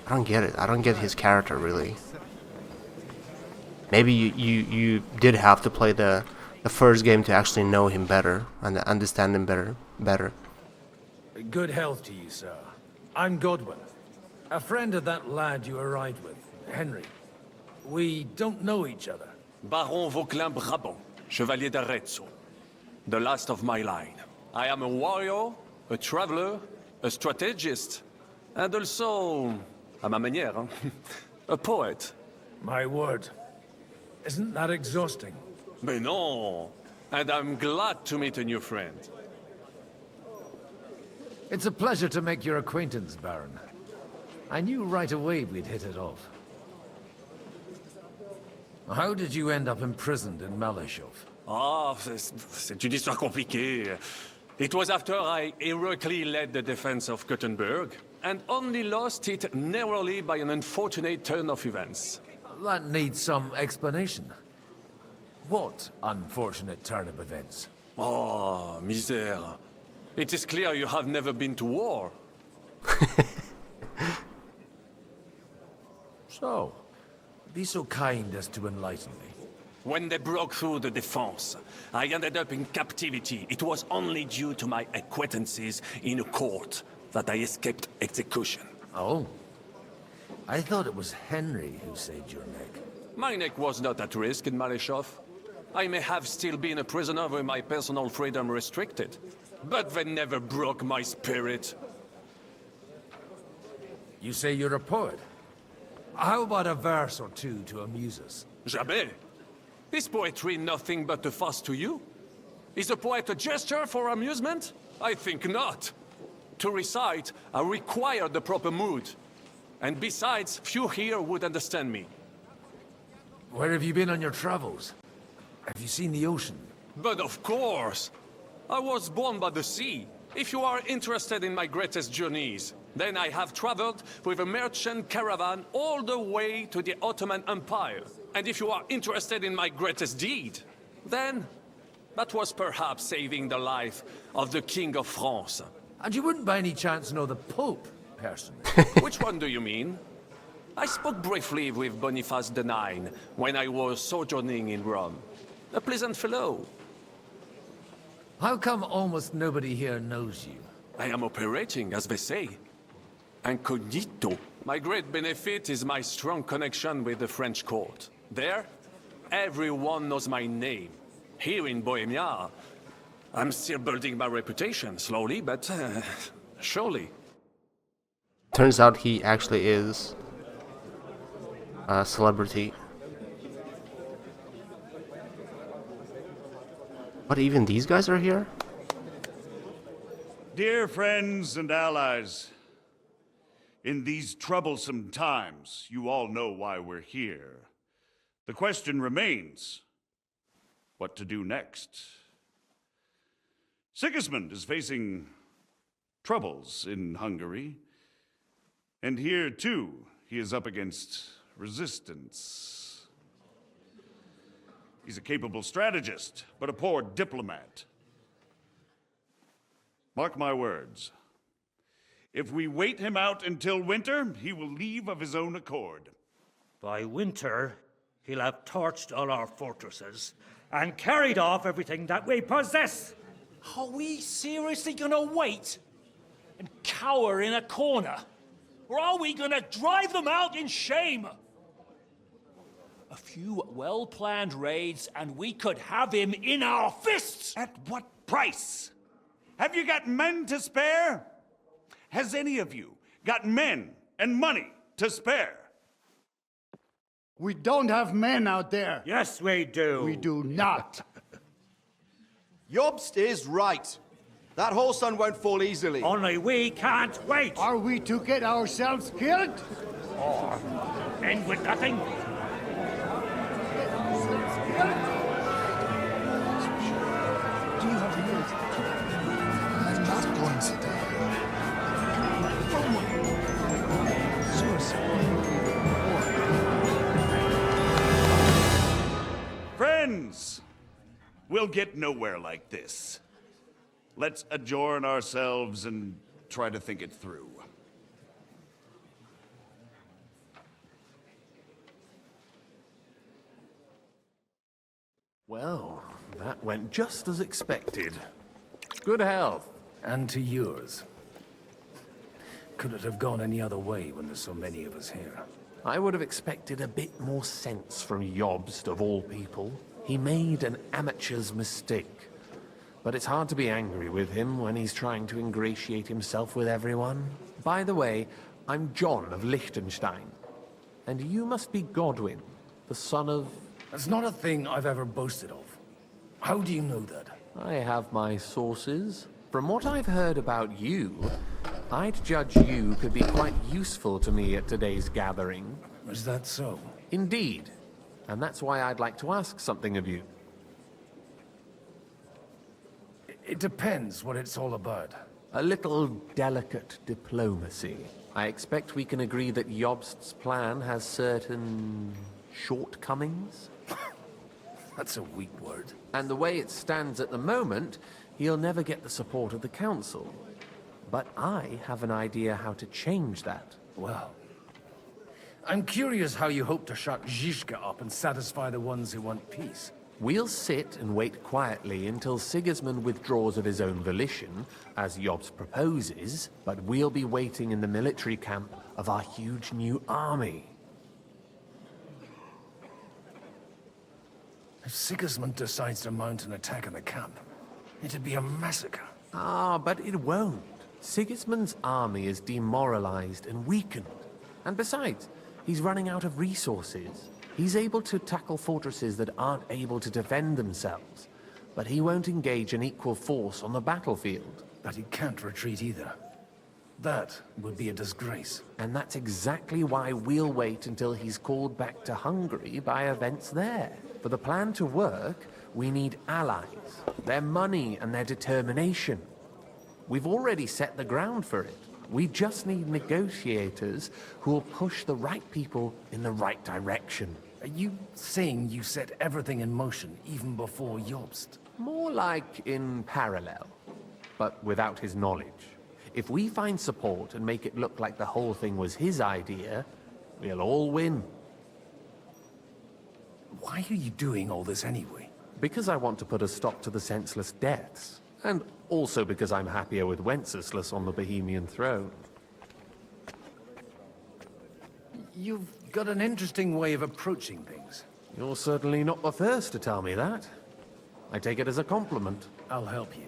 I don't get it. I don't get his character really. Maybe you did have to play the first game to actually know him better and understand him better. Good health to you, sir. I'm Godwin, a friend of that lad you arrived with, Henry. We don't know each other. Baron Vauquelin Brabant, Chevalier d'Arezzo. The last of my line. I am a warrior, a traveler, a strategist, and also, à ma manière, a poet. My word. Isn't that exhausting? Mais non! And I'm glad to meet a new friend. It's a pleasure to make your acquaintance, Baron. I knew right away we'd hit it off. How did you end up imprisoned in Malashov? Ah, c'est une histoire compliquée. It was after I heroically led the defense of Kuttenberg, and only lost it narrowly by an unfortunate turn of events. That needs some explanation. What unfortunate turn of events? Oh, misère. It is clear you have never been to war. So, be so kind as to enlighten me. When they broke through the defense, I ended up in captivity. It was only due to my acquaintances in a court that I escaped execution. Oh? I thought it was Henry who saved your neck. My neck was not at risk in Malashov. I may have still been a prisoner with my personal freedom restricted, but they never broke my spirit. You say you're a poet? How about a verse or two to amuse us? Jamais. Is poetry nothing but a fuss to you? Is a poet a gesture for amusement? I think not. To recite, I require the proper mood. And besides, few here would understand me. Where have you been on your travels? Have you seen the ocean? But of course! I was born by the sea. If you are interested in my greatest journeys, then I have traveled with a merchant caravan all the way to the Ottoman Empire. And if you are interested in my greatest deed, then that was perhaps saving the life of the King of France. And you wouldn't by any chance know the Pope, personally? Which one do you mean? I spoke briefly with Boniface IX when I was sojourning in Rome. A pleasant fellow. How come almost nobody here knows you? I am operating, as they say. Incognito. My great benefit is my strong connection with the French court. There, everyone knows my name. Here in Bohemia, I'm still building my reputation, slowly, but surely. Turns out he actually is a celebrity. But even these guys are here? Dear friends and allies, in these troublesome times, you all know why we're here. The question remains, what to do next. Sigismund is facing troubles in Hungary, and here too he is up against resistance. He's a capable strategist, but a poor diplomat. Mark my words. If we wait him out until winter, he will leave of his own accord. By winter, he'll have torched all our fortresses and carried off everything that we possess. Are we seriously gonna wait and cower in a corner? Or are we gonna drive them out in shame? A few well-planned raids and we could have him in our fists! At what price? Have you got men to spare? Has any of you got men and money to spare? We don't have men out there. Yes, we do. We do not. Jobst is right. That whole sun won't fall easily. Only we can't wait. Are we to get ourselves killed? Or end with nothing? Do you have news? I'm not going to die. Friends, we'll get nowhere like this. Let's adjourn ourselves and try to think it through. Well, that went just as expected. Good health. And to yours. Could it have gone any other way when there's so many of us here? I would have expected a bit more sense from Jobst, of all people. He made an amateur's mistake. But it's hard to be angry with him when he's trying to ingratiate himself with everyone. By the way, I'm John of Liechtenstein. And you must be Godwin, the son of... That's not a thing I've ever boasted of. How do you know that? I have my sources. From what I've heard about you, I'd judge you could be quite useful to me at today's gathering. Is that so? Indeed. And that's why I'd like to ask something of you. It depends what it's all about. A little delicate diplomacy. I expect we can agree that Jobst's plan has certain shortcomings. That's a weak word. And the way it stands at the moment, he'll never get the support of the council. But I have an idea how to change that. Well, I'm curious how you hope to shut Zizka up and satisfy the ones who want peace. We'll sit and wait quietly until Sigismund withdraws of his own volition, as Jobst proposes, but we'll be waiting in the military camp of our huge new army. If Sigismund decides to mount an attack on the camp, it'd be a massacre. Ah, but it won't. Sigismund's army is demoralized and weakened. And besides, he's running out of resources. He's able to tackle fortresses that aren't able to defend themselves, but he won't engage an equal force on the battlefield. But he can't retreat either. That would be a disgrace. And that's exactly why we'll wait until he's called back to Hungary by events there. For the plan to work, we need allies, their money and their determination. We've already set the ground for it. We just need negotiators who will push the right people in the right direction. Are you saying you set everything in motion even before Jobst? More like in parallel, but without his knowledge. If we find support and make it look like the whole thing was his idea, we'll all win. Why are you doing all this anyway? Because I want to put a stop to the senseless deaths. And also because I'm happier with Wenceslas on the Bohemian throne. You've got an interesting way of approaching things. You're certainly not the first to tell me that. I take it as a compliment. I'll help you.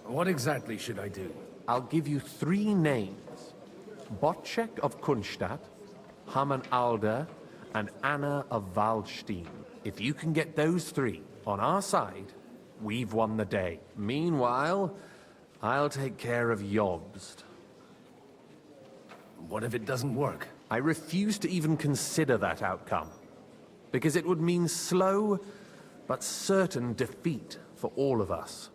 What exactly should I do? I'll give you 3 names. Bocek of Kunstadt, Hamann Alder, and Anna of Waldstein. If you can get those 3 on our side, we've won the day. Meanwhile, I'll take care of Jobst. What if it doesn't work? I refuse to even consider that outcome. Because it would mean slow, but certain defeat for all of us.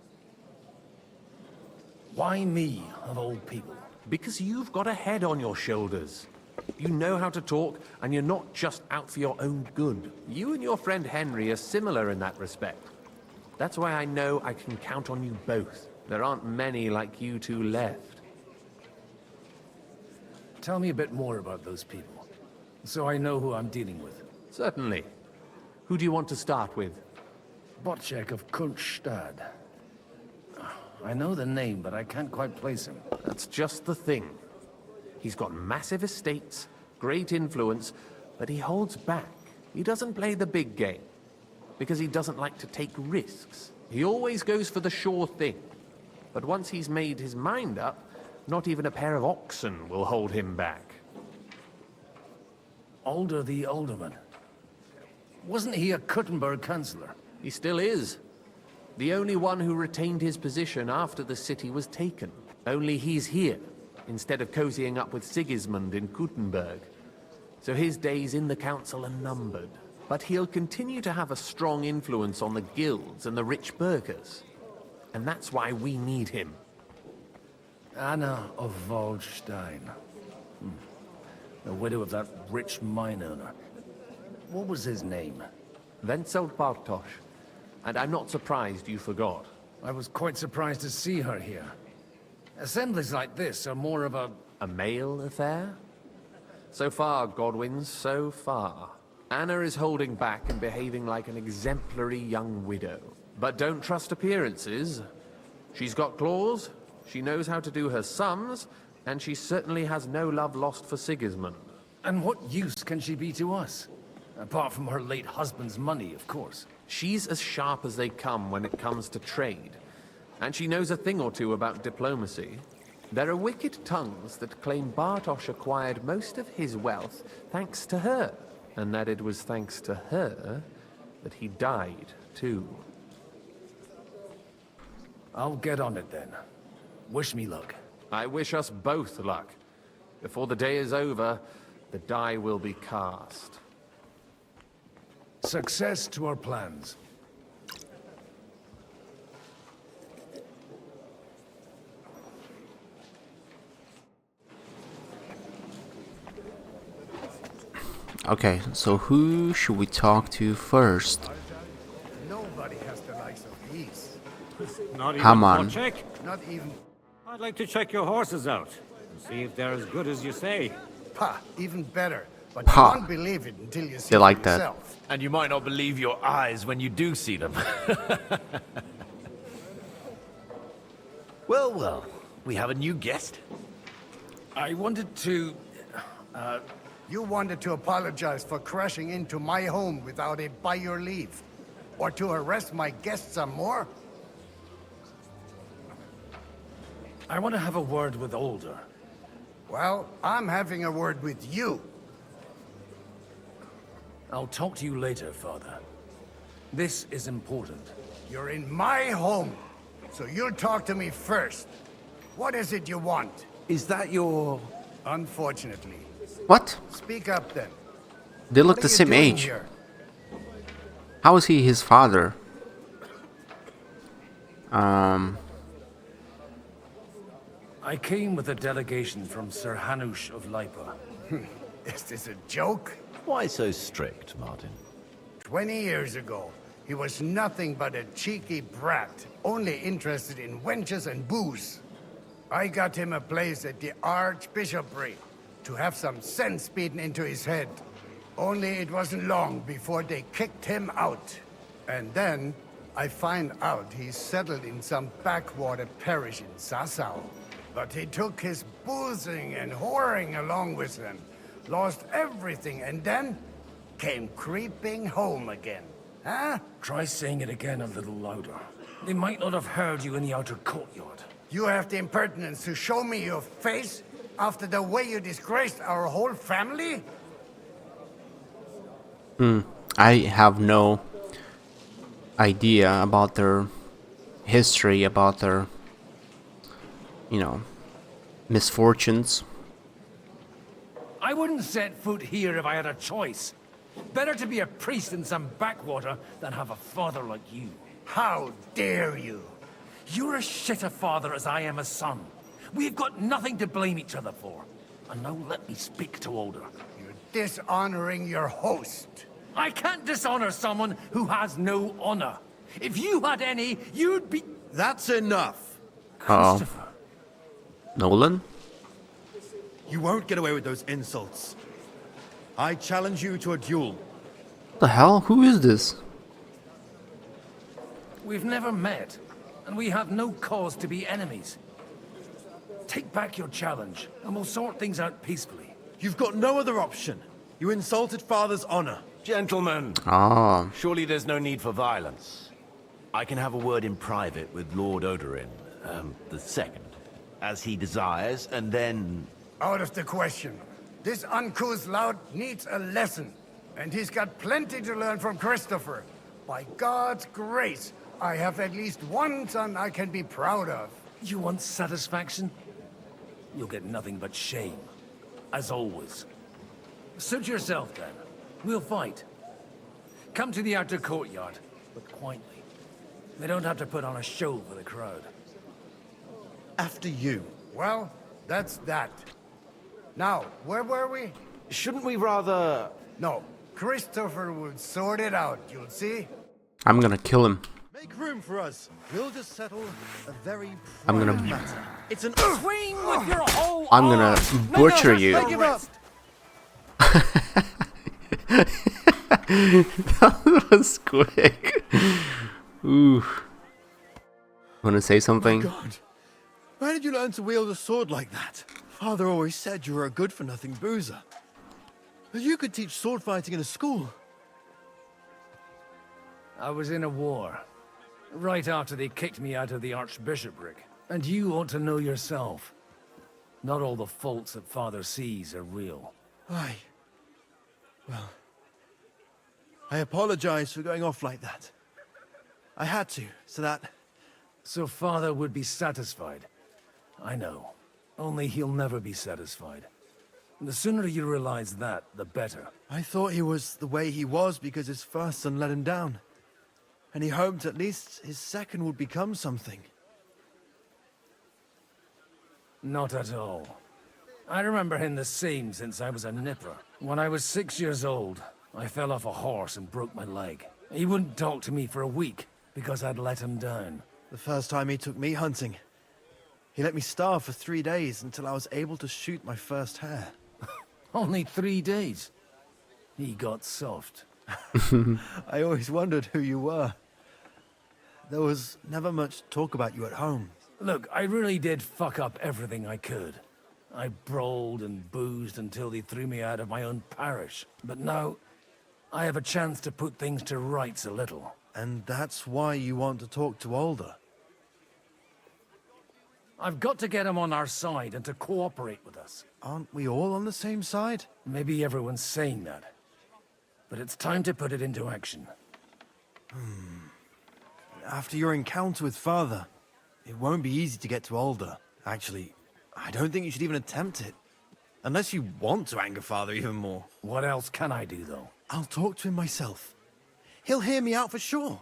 Why me, of all people? Because you've got a head on your shoulders. You know how to talk, and you're not just out for your own good. You and your friend Henry are similar in that respect. That's why I know I can count on you both. There aren't many like you two left. Tell me a bit more about those people, so I know who I'm dealing with. Certainly. Who do you want to start with? Bocek of Kunststadt. I know the name, but I can't quite place him. That's just the thing. He's got massive estates, great influence, but he holds back. He doesn't play the big game, because he doesn't like to take risks. He always goes for the sure thing. But once he's made his mind up, not even a pair of oxen will hold him back. Alder the Alderman. Wasn't he a Kuttenberg councillor? He still is. The only one who retained his position after the city was taken. Only he's here, instead of cozying up with Sigismund in Kuttenberg. So his days in the council are numbered. But he'll continue to have a strong influence on the guilds and the rich burghers. And that's why we need him. Anna of Waldstein. The widow of that rich mine owner. What was his name? Wenzel Bartosz. And I'm not surprised you forgot. I was quite surprised to see her here. Assemblies like this are more of a... A male affair? So far, Godwin, so far. Anna is holding back and behaving like an exemplary young widow. But don't trust appearances. She's got claws, she knows how to do her sums, and she certainly has no love lost for Sigismund. And what use can she be to us? Apart from her late husband's money, of course. She's as sharp as they come when it comes to trade. And she knows a thing or two about diplomacy. There are wicked tongues that claim Bartosz acquired most of his wealth thanks to her, and that it was thanks to her that he died, too. I'll get on it then. Wish me luck. I wish us both luck. Before the day is over, the die will be cast. Success to our plans. Okay, so who should we talk to first? Nobody has the likes of these. Not even Haman. Bocek? Not even... I'd like to check your horses out and see if they're as good as you say. Pa, even better. But Pa. you won't believe it until you see They it like for that. yourself. And you might not believe your eyes when you do see them. Well, well, we have a new guest. I wanted to... You wanted to apologize for crashing into my home without it by your leave. Or to arrest my guests some more? I want to have a word with Alder. Well, I'm having a word with you. I'll talk to you later, Father. This is important. You're in my home, so you'll talk to me first. What is it you want? Is that your... Unfortunately. What? Speak up then. They look What the are you same doing age. here? How is he his father? I came with a delegation from Sir Hanush of Lipa. Is this a joke? Why so strict, Martin? 20 years ago, he was nothing but a cheeky brat, only interested in wenches and booze. I got him a place at the Archbishopric to have some sense beaten into his head. Only it wasn't long before they kicked him out. And then I find out he's settled in some backwater parish in Sassau. But he took his boozing and whoring along with him, lost everything, and then came creeping home again. Huh? Try saying it again a little louder. They might not have heard you in the outer courtyard. You have the impertinence to show me your face after the way you disgraced our whole family? I have no idea about their history, about their, misfortunes. I wouldn't set foot here if I had a choice. Better to be a priest in some backwater than have a father like you. How dare you? You're as shit a father as I am a son. We've got nothing to blame each other for. And now let me speak to Older. You're dishonoring your host. I can't dishonor someone who has no honor. If you had any, you'd be... That's enough. Christopher. Nolan? You won't get away with those insults. I challenge you to a duel. What the hell? Who is this? We've never met, and we have no cause to be enemies. Take back your challenge, and we'll sort things out peacefully. You've got no other option. You insulted Father's honor. Gentlemen, Ah. surely there's no need for violence. I can have a word in private with Lord Odorin, the second, as he desires, and then... Out of the question. This uncouth lout needs a lesson, and he's got plenty to learn from Christopher. By God's grace, I have at least one son I can be proud of. You want satisfaction? You'll get nothing but shame. As always. Suit yourself, then. We'll fight. Come to the outer courtyard, but quietly. They don't have to put on a show for the crowd. After you. Well, that's that. Now, where were we? Shouldn't we rather... No, Christopher will sort it out, you'll see. I'm gonna kill him. Make room for us. We'll just settle a very I'm gonna... private matter. It's an... Swing with your whole I'm gonna butcher you. Give up. That was quick. Ooh. Wanna say something? God. Where did you learn to wield a sword like that? Father always said you were a good-for-nothing boozer. But you could teach sword fighting in a school. I was in a war. Right after they kicked me out of the archbishopric. And you ought to know yourself. Not all the faults that Father sees are real. Aye. Well, I apologize for going off like that. I had to, so that... So Father would be satisfied. I know. Only he'll never be satisfied. The sooner you realize that, the better. I thought he was the way he was because his first son let him down. And he hoped at least his second would become something. Not at all. I remember him the same since I was a nipper. When I was 6 years old, I fell off a horse and broke my leg. He wouldn't talk to me for a week because I'd let him down. The first time he took me hunting, he let me starve for 3 days until I was able to shoot my first hare. Only 3 days. He got soft. I always wondered who you were. There was never much talk about you at home. Look, I really did fuck up everything I could. I brawled and boozed until they threw me out of my own parish. But now, I have a chance to put things to rights a little. And that's why you want to talk to Alder. I've got to get him on our side and to cooperate with us. Aren't we all on the same side? Maybe everyone's saying that. But it's time to put it into action. After your encounter with Father, it won't be easy to get to Alder. Actually, I don't think you should even attempt it. Unless you want to anger Father even more. What else can I do, though? I'll talk to him myself. He'll hear me out for sure.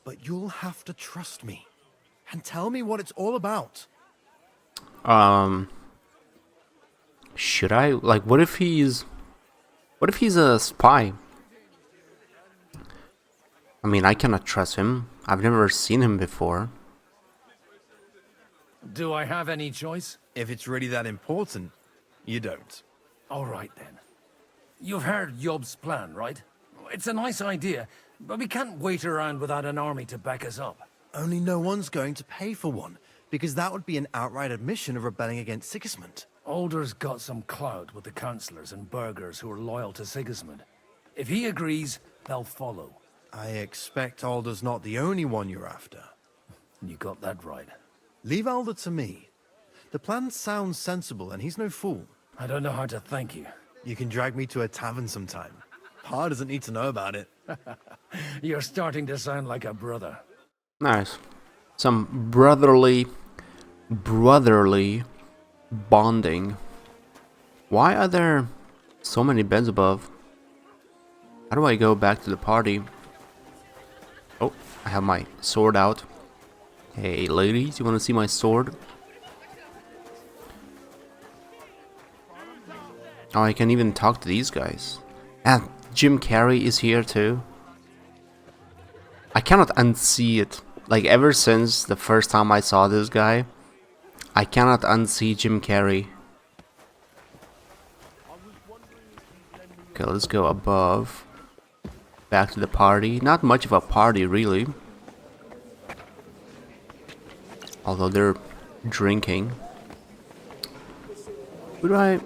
But you'll have to trust me. And tell me what it's all about. Should I? Like, what if he's a spy? I mean, I cannot trust him. I've never seen him before. Do I have any choice? If it's really that important, you don't. All right, then. You've heard Yob's plan, right? It's a nice idea, but we can't wait around without an army to back us up. Only no one's going to pay for one, because that would be an outright admission of rebelling against Sigismund. Alder's got some clout with the councillors and burghers who are loyal to Sigismund. If he agrees, they'll follow. I expect Alder's not the only one you're after. You got that right. Leave Alder to me. The plan sounds sensible, and he's no fool. I don't know how to thank you. You can drag me to a tavern sometime. Pa doesn't need to know about it. You're starting to sound like a brother. Nice. Some brotherly bonding. Why are there so many beds above? How do I go back to the party? Oh, I have my sword out. Hey ladies, you wanna see my sword? Oh, I can even talk to these guys. And Jim Carrey is here too. I cannot unsee it. Like, ever since the first time I saw this guy, I cannot unsee Jim Carrey. Okay, let's go above. Back to the party. Not much of a party, really. Although they're drinking. Who do I...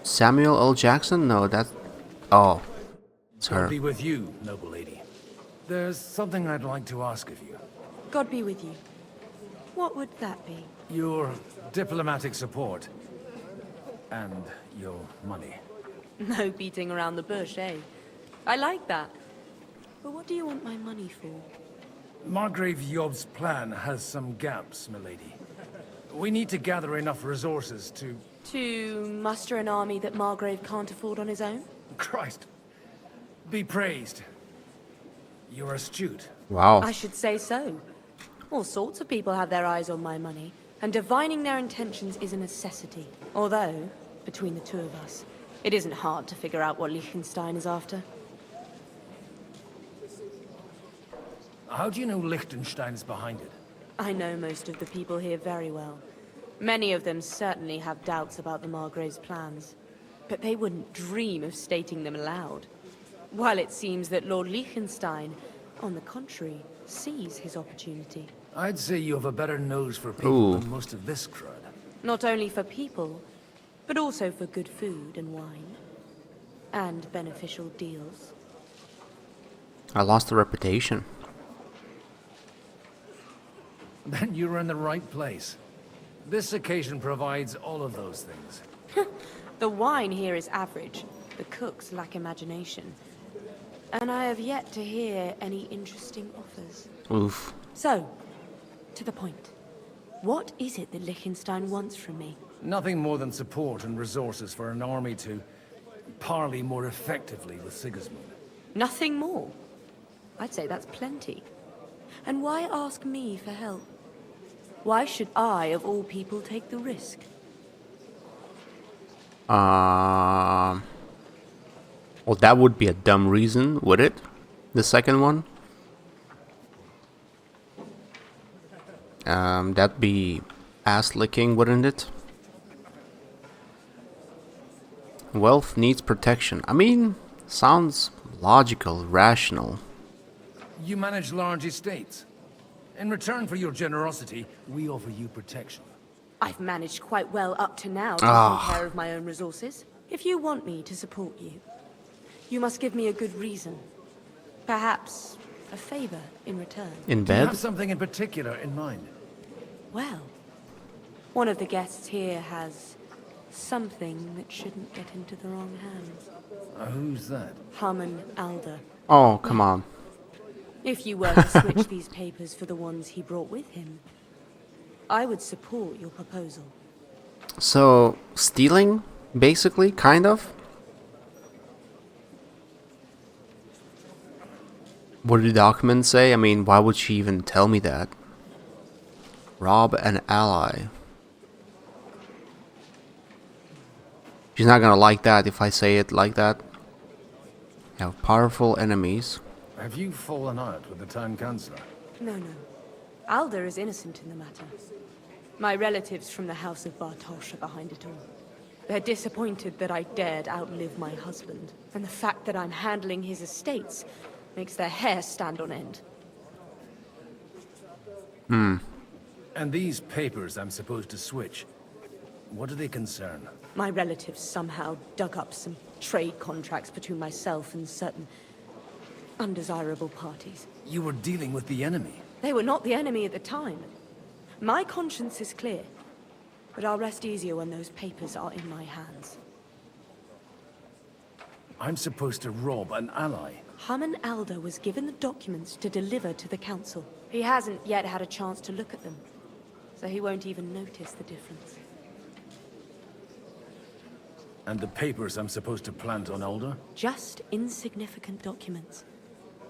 Samuel L. Jackson? No, that... Oh. It's her. God be with you, noble lady. There's something I'd like to ask of you. God be with you. What would that be? Your diplomatic support. And your money. No beating around the bush, eh? I like that. But what do you want my money for? Margrave Yob's plan has some gaps, milady. We need to gather enough resources to... To muster an army that Margrave can't afford on his own? Christ. Be praised. You're astute. Wow. I should say so. All sorts of people have their eyes on my money, and divining their intentions is a necessity. Although, between the two of us, it isn't hard to figure out what Liechtenstein is after. How do you know Liechtenstein's behind it? I know most of the people here very well. Many of them certainly have doubts about the Margrave's plans, but they wouldn't dream of stating them aloud. While it seems that Lord Liechtenstein, on the contrary, sees his opportunity. I'd say you have a better nose for people Ooh. than most of this crowd. Not only for people, but also for good food and wine. And beneficial deals. I lost the reputation. Then you're in the right place. This occasion provides all of those things. The wine here is average. The cooks lack imagination. And I have yet to hear any interesting offers. Oof. So, to the point. What is it that Liechtenstein wants from me? Nothing more than support and resources for an army to parley more effectively with Sigismund. Nothing more? I'd say that's plenty. And why ask me for help? Why should I, of all people, take the risk? Well, that would be a dumb reason, would it? The second one? That'd be ass-licking, wouldn't it? Wealth needs protection. I mean, sounds logical, rational. You manage large estates. In return for your generosity, we offer you protection. I've managed quite well up to now, taking care of my own resources. If you want me to support you, you must give me a good reason. Perhaps a favor in return. In Do you bed? have something in particular in mind? Well, one of the guests here has something that shouldn't get into the wrong hands. Who's that? Haman Alder. Oh, come on. If you were to switch these papers for the ones he brought with him, I would support your proposal. So, stealing, basically, kind of? What do the documents say? I mean, why would she even tell me that? Rob an ally. She's not gonna like that if I say it like that. Have powerful enemies. Have you fallen out with the town councillor? No. Alder is innocent in the matter. My relatives from the House of Bartosz are behind it all. They're disappointed that I dared outlive my husband, and the fact that I'm handling his estates makes their hair stand on end. And these papers I'm supposed to switch, what do they concern? My relatives somehow dug up some trade contracts between myself and certain undesirable parties. You were dealing with the enemy. They were not the enemy at the time. My conscience is clear, but I'll rest easier when those papers are in my hands. I'm supposed to rob an ally. Haman Alder was given the documents to deliver to the council. He hasn't yet had a chance to look at them, so he won't even notice the difference. And the papers I'm supposed to plant on Alder? Just insignificant documents.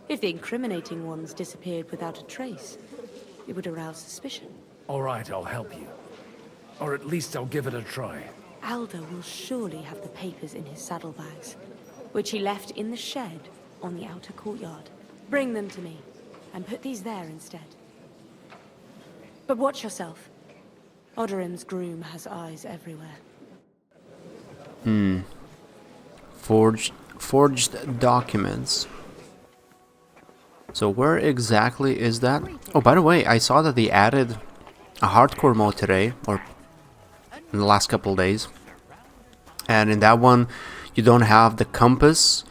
If the incriminating ones disappeared without a trace, it would arouse suspicion. All right, I'll help you. Or at least I'll give it a try. Aldo will surely have the papers in his saddlebags, which he left in the shed on the outer courtyard. Bring them to me, and put these there instead. But watch yourself. Odorim's groom has eyes everywhere. Forged documents. So where exactly is that? Oh, by the way, I saw that they added a hardcore mode today, or in the last couple of days. And in that one, you don't have the compass.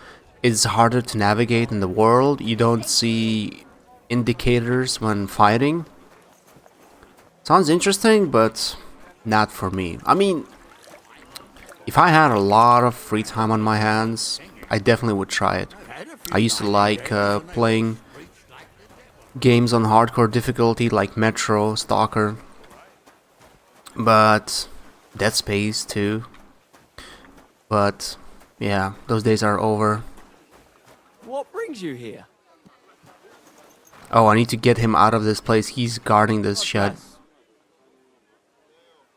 It's harder to navigate in the world. You don't see indicators when fighting. Sounds interesting, but not for me. I mean, if I had a lot of free time on my hands, I definitely would try it. I used to like playing games on hardcore difficulty like Metro, Stalker, but Dead Space too. But yeah, those days are over. What brings you here? Oh, I need to get him out of this place. He's guarding this shed.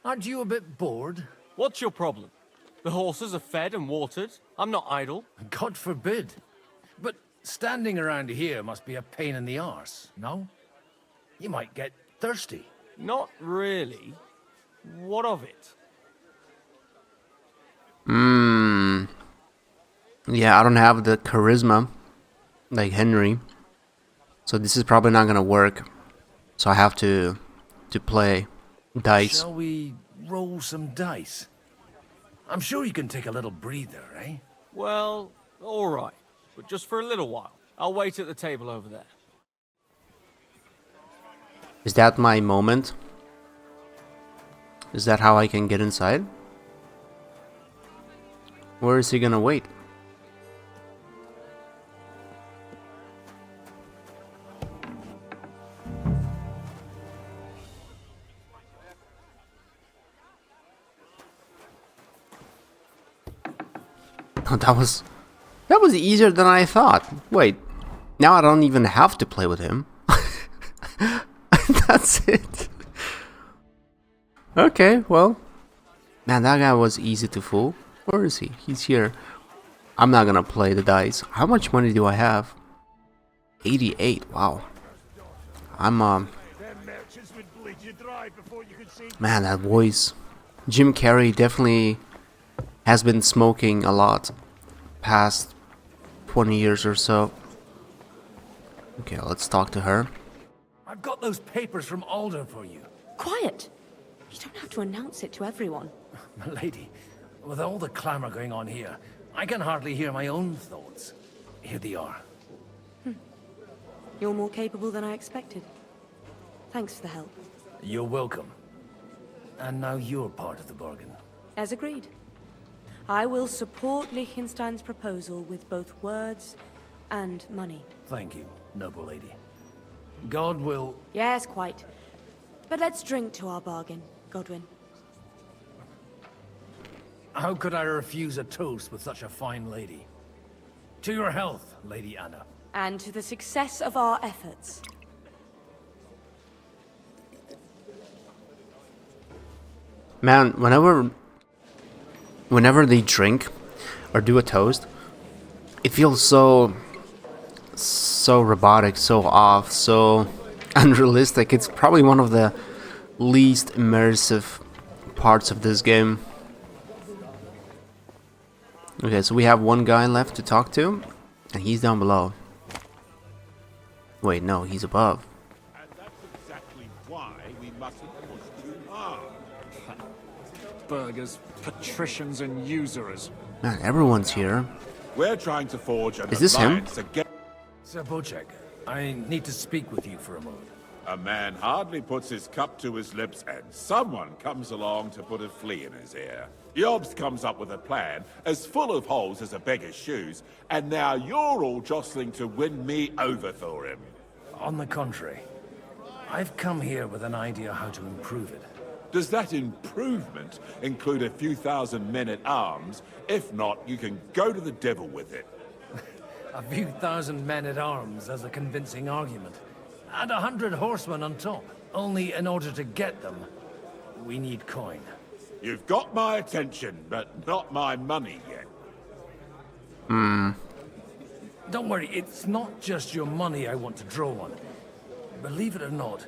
Aren't you a bit bored? What's your problem? The horses are fed and watered. I'm not idle. God forbid. But standing around here must be a pain in the arse, no? You might get thirsty. Not really. What of it? Yeah, I don't have the charisma like Henry. So this is probably not gonna work. So I have to play dice. Shall we roll some dice? I'm sure you can take a little breather, eh? Well, all right. But just for a little while. I'll wait at the table over there. Is that my moment? Is that how I can get inside? Where is he gonna wait? Oh, that was easier than I thought. Wait, now I don't even have to play with him. That's it. Okay, well, man, that guy was easy to fool. Where is he? He's here. I'm not gonna play the dice. How much money do I have? 88. Wow. I'm man, that voice. Jim Carrey definitely has been smoking a lot past 20 years or so. Okay, let's talk to her. I've got those papers from Alder for you. Quiet! You don't have to announce it to everyone. My lady, with all the clamor going on here, I can hardly hear my own thoughts. Here they are. You're more capable than I expected. Thanks for the help. You're welcome. And now you're part of the bargain. As agreed. I will support Liechtenstein's proposal with both words and money. Thank you, noble lady. God will... Yes, quite. But let's drink to our bargain, Godwin. How could I refuse a toast with such a fine lady? To your health, Lady Anna. And to the success of our efforts. Man, whenever they drink or do a toast, it feels so robotic, so off, so unrealistic. It's probably one of the least immersive parts of this game. Okay, so we have one guy left to talk to, and he's down below. Wait, no, he's above. And that's exactly why we mustn't push too hard. Burgers, patricians, and usurers. Man, everyone's here. We're trying to forge an Is this him? alliance against... Sir Bocek, I need to speak with you for a moment. A man hardly puts his cup to his lips and someone comes along to put a flea in his ear. Yobs comes up with a plan as full of holes as a beggar's shoes, and now you're all jostling to win me over for him. On the contrary, I've come here with an idea how to improve it. Does that improvement include a few thousand men-at-arms? If not, you can go to the devil with it. A few thousand men-at-arms as a convincing argument. And 100 horsemen on top. Only in order to get them, we need coin. You've got my attention, but not my money yet. Don't worry, it's not just your money I want to draw on. Believe it or not,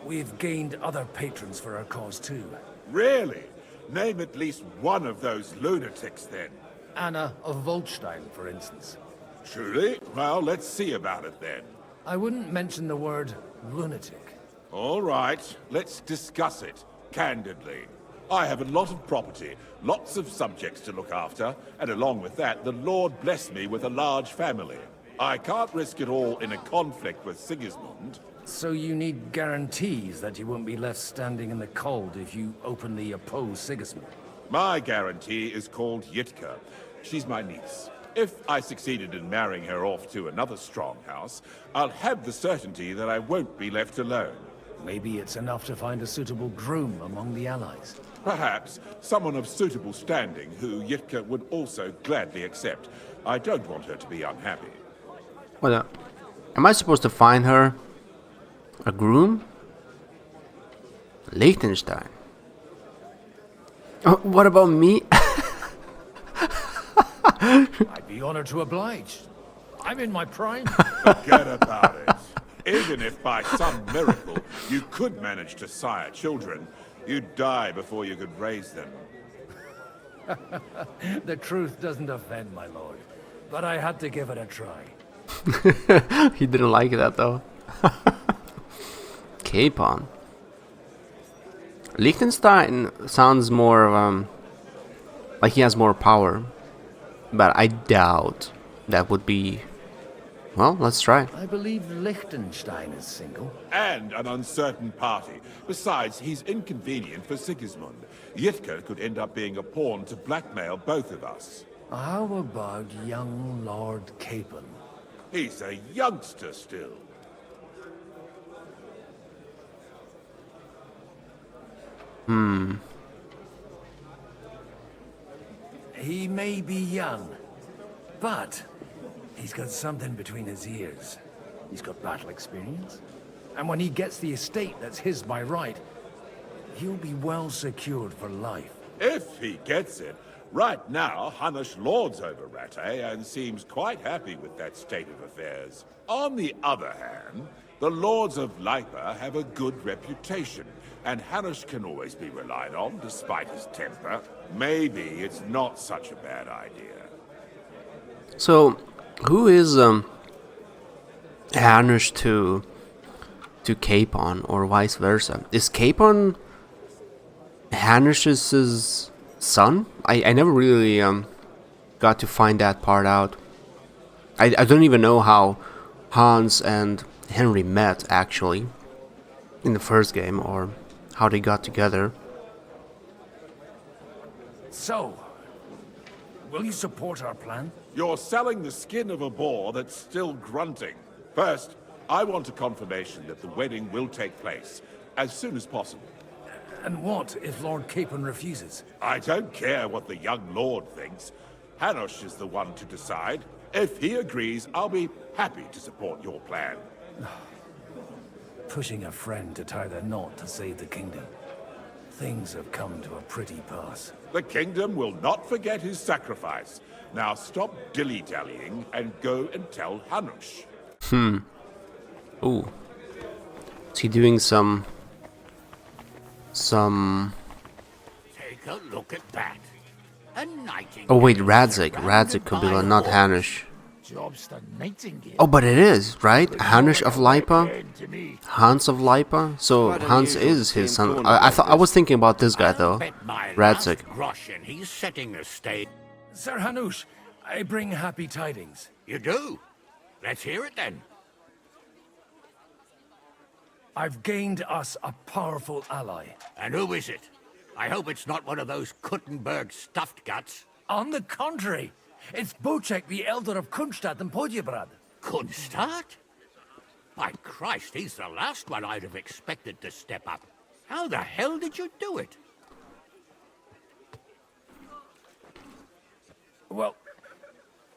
we've gained other patrons for our cause too. Really? Name at least one of those lunatics, then. Anna of Volstein, for instance. Truly? Well, let's see about it, then. I wouldn't mention the word lunatic. All right, let's discuss it, candidly. I have a lot of property, lots of subjects to look after, and along with that, the Lord blessed me with a large family. I can't risk it all in a conflict with Sigismund. So you need guarantees that you won't be left standing in the cold if you openly oppose Sigismund? My guarantee is called Yitka. She's my niece. If I succeeded in marrying her off to another strong house, I'll have the certainty that I won't be left alone. Maybe it's enough to find a suitable groom among the allies. Perhaps someone of suitable standing who Yitka would also gladly accept. I don't want her to be unhappy. What? Am I supposed to find her a groom? Liechtenstein. Oh, what about me? I'd be honored to oblige. I'm in my prime. Forget about it. Even if by some miracle you could manage to sire children, you'd die before you could raise them. The truth doesn't offend, my lord. But I had to give it a try. He didn't like that though. Capon. Liechtenstein sounds more like he has more power, but I doubt that would be. Well, let's try. I believe Liechtenstein is single. And an uncertain party. Besides, he's inconvenient for Sigismund. Yitka could end up being a pawn to blackmail both of us. How about young Lord Capon? He's a youngster still. He may be young, but he's got something between his ears. He's got battle experience. And when he gets the estate that's his by right, he'll be well secured for life. If he gets it. Right now, Hanush lords over Rattay and seems quite happy with that state of affairs. On the other hand, the lords of Lipa have a good reputation, and Hanush can always be relied on despite his temper. Maybe it's not such a bad idea. So, who is Hanush to Capon, or vice versa? Is Capon Hanush's son? I never really got to find that part out. I don't even know how Hans and Henry met, actually, in the first game, or how they got together. So, will you support our plan? You're selling the skin of a boar that's still grunting. First, I want a confirmation that the wedding will take place as soon as possible. And what if Lord Capon refuses? I don't care what the young lord thinks. Hanush is the one to decide. If he agrees, I'll be happy to support your plan. Pushing a friend to tie the knot to save the kingdom. Things have come to a pretty pass. The kingdom will not forget his sacrifice. Now stop dilly-dallying and go and tell Hanush. Ooh. Is he doing some... Take a look at that. A nightingale. Oh wait, Radzik could be not Hanush. Job's the nightingale. Oh, but it is, right? Hanush of Lipa? Hans of Lipa? So Hans is his son. I was thinking about this guy though. Radzik. Groschen, he's setting a stage. Sir Hanush, I bring happy tidings. You do? Let's hear it then. I've gained us a powerful ally. And who is it? I hope it's not one of those Kuttenberg stuffed guts. On the contrary, it's Bocek, the elder of Kunstadt and Podjebrad. Kunstadt? By Christ, he's the last one I'd have expected to step up. How the hell did you do it? Well,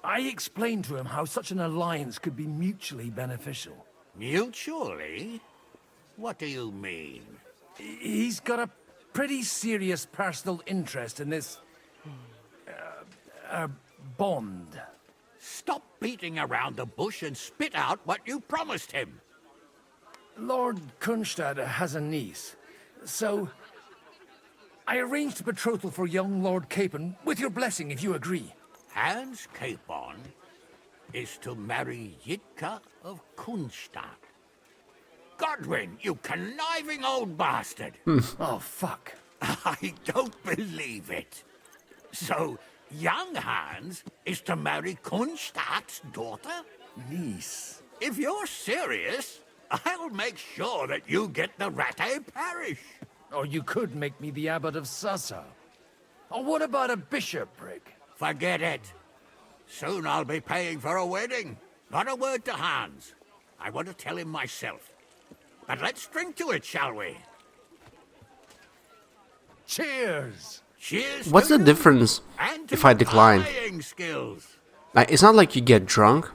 I explained to him how such an alliance could be mutually beneficial. Mutually? What do you mean? He's got a pretty serious personal interest in this... bond. Stop beating around the bush and spit out what you promised him. Lord Kunstad has a niece, so... I arranged a betrothal for young Lord Capon, with your blessing if you agree. Hans Capon is to marry Yitka of Kunstad. Godwin, you conniving old bastard! Oh, fuck. I don't believe it. So, young Hans is to marry Kunstad's daughter? Niece. If you're serious, I'll make sure that you get the Rattay parish. Or you could make me the abbot of Sassa. Or what about a bishopric? Forget it. Soon I'll be paying for a wedding. Not a word to Hans. I want to tell him myself. But let's drink to it, shall we? Cheers! Cheers. What's the difference if I decline? Skills. It's not like you get drunk,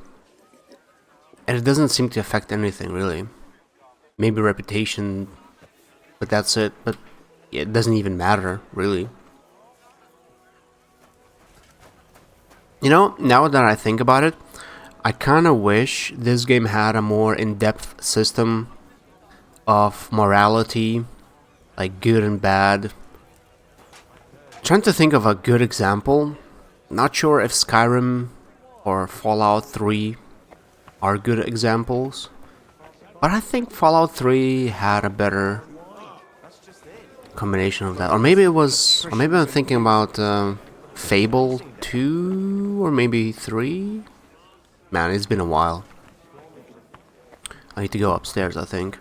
and it doesn't seem to affect anything really. Maybe reputation, but that's it. But yeah, it doesn't even matter really. You know, now that I think about it, I kind of wish this game had a more in-depth system of morality, like good and bad. Trying to think of a good example. Not sure if Skyrim or Fallout 3 are good examples, but I think Fallout 3 had a better combination of that. Or maybe I'm thinking about Fable 2 or maybe 3. Man, it's been a while. I need to go upstairs, I think.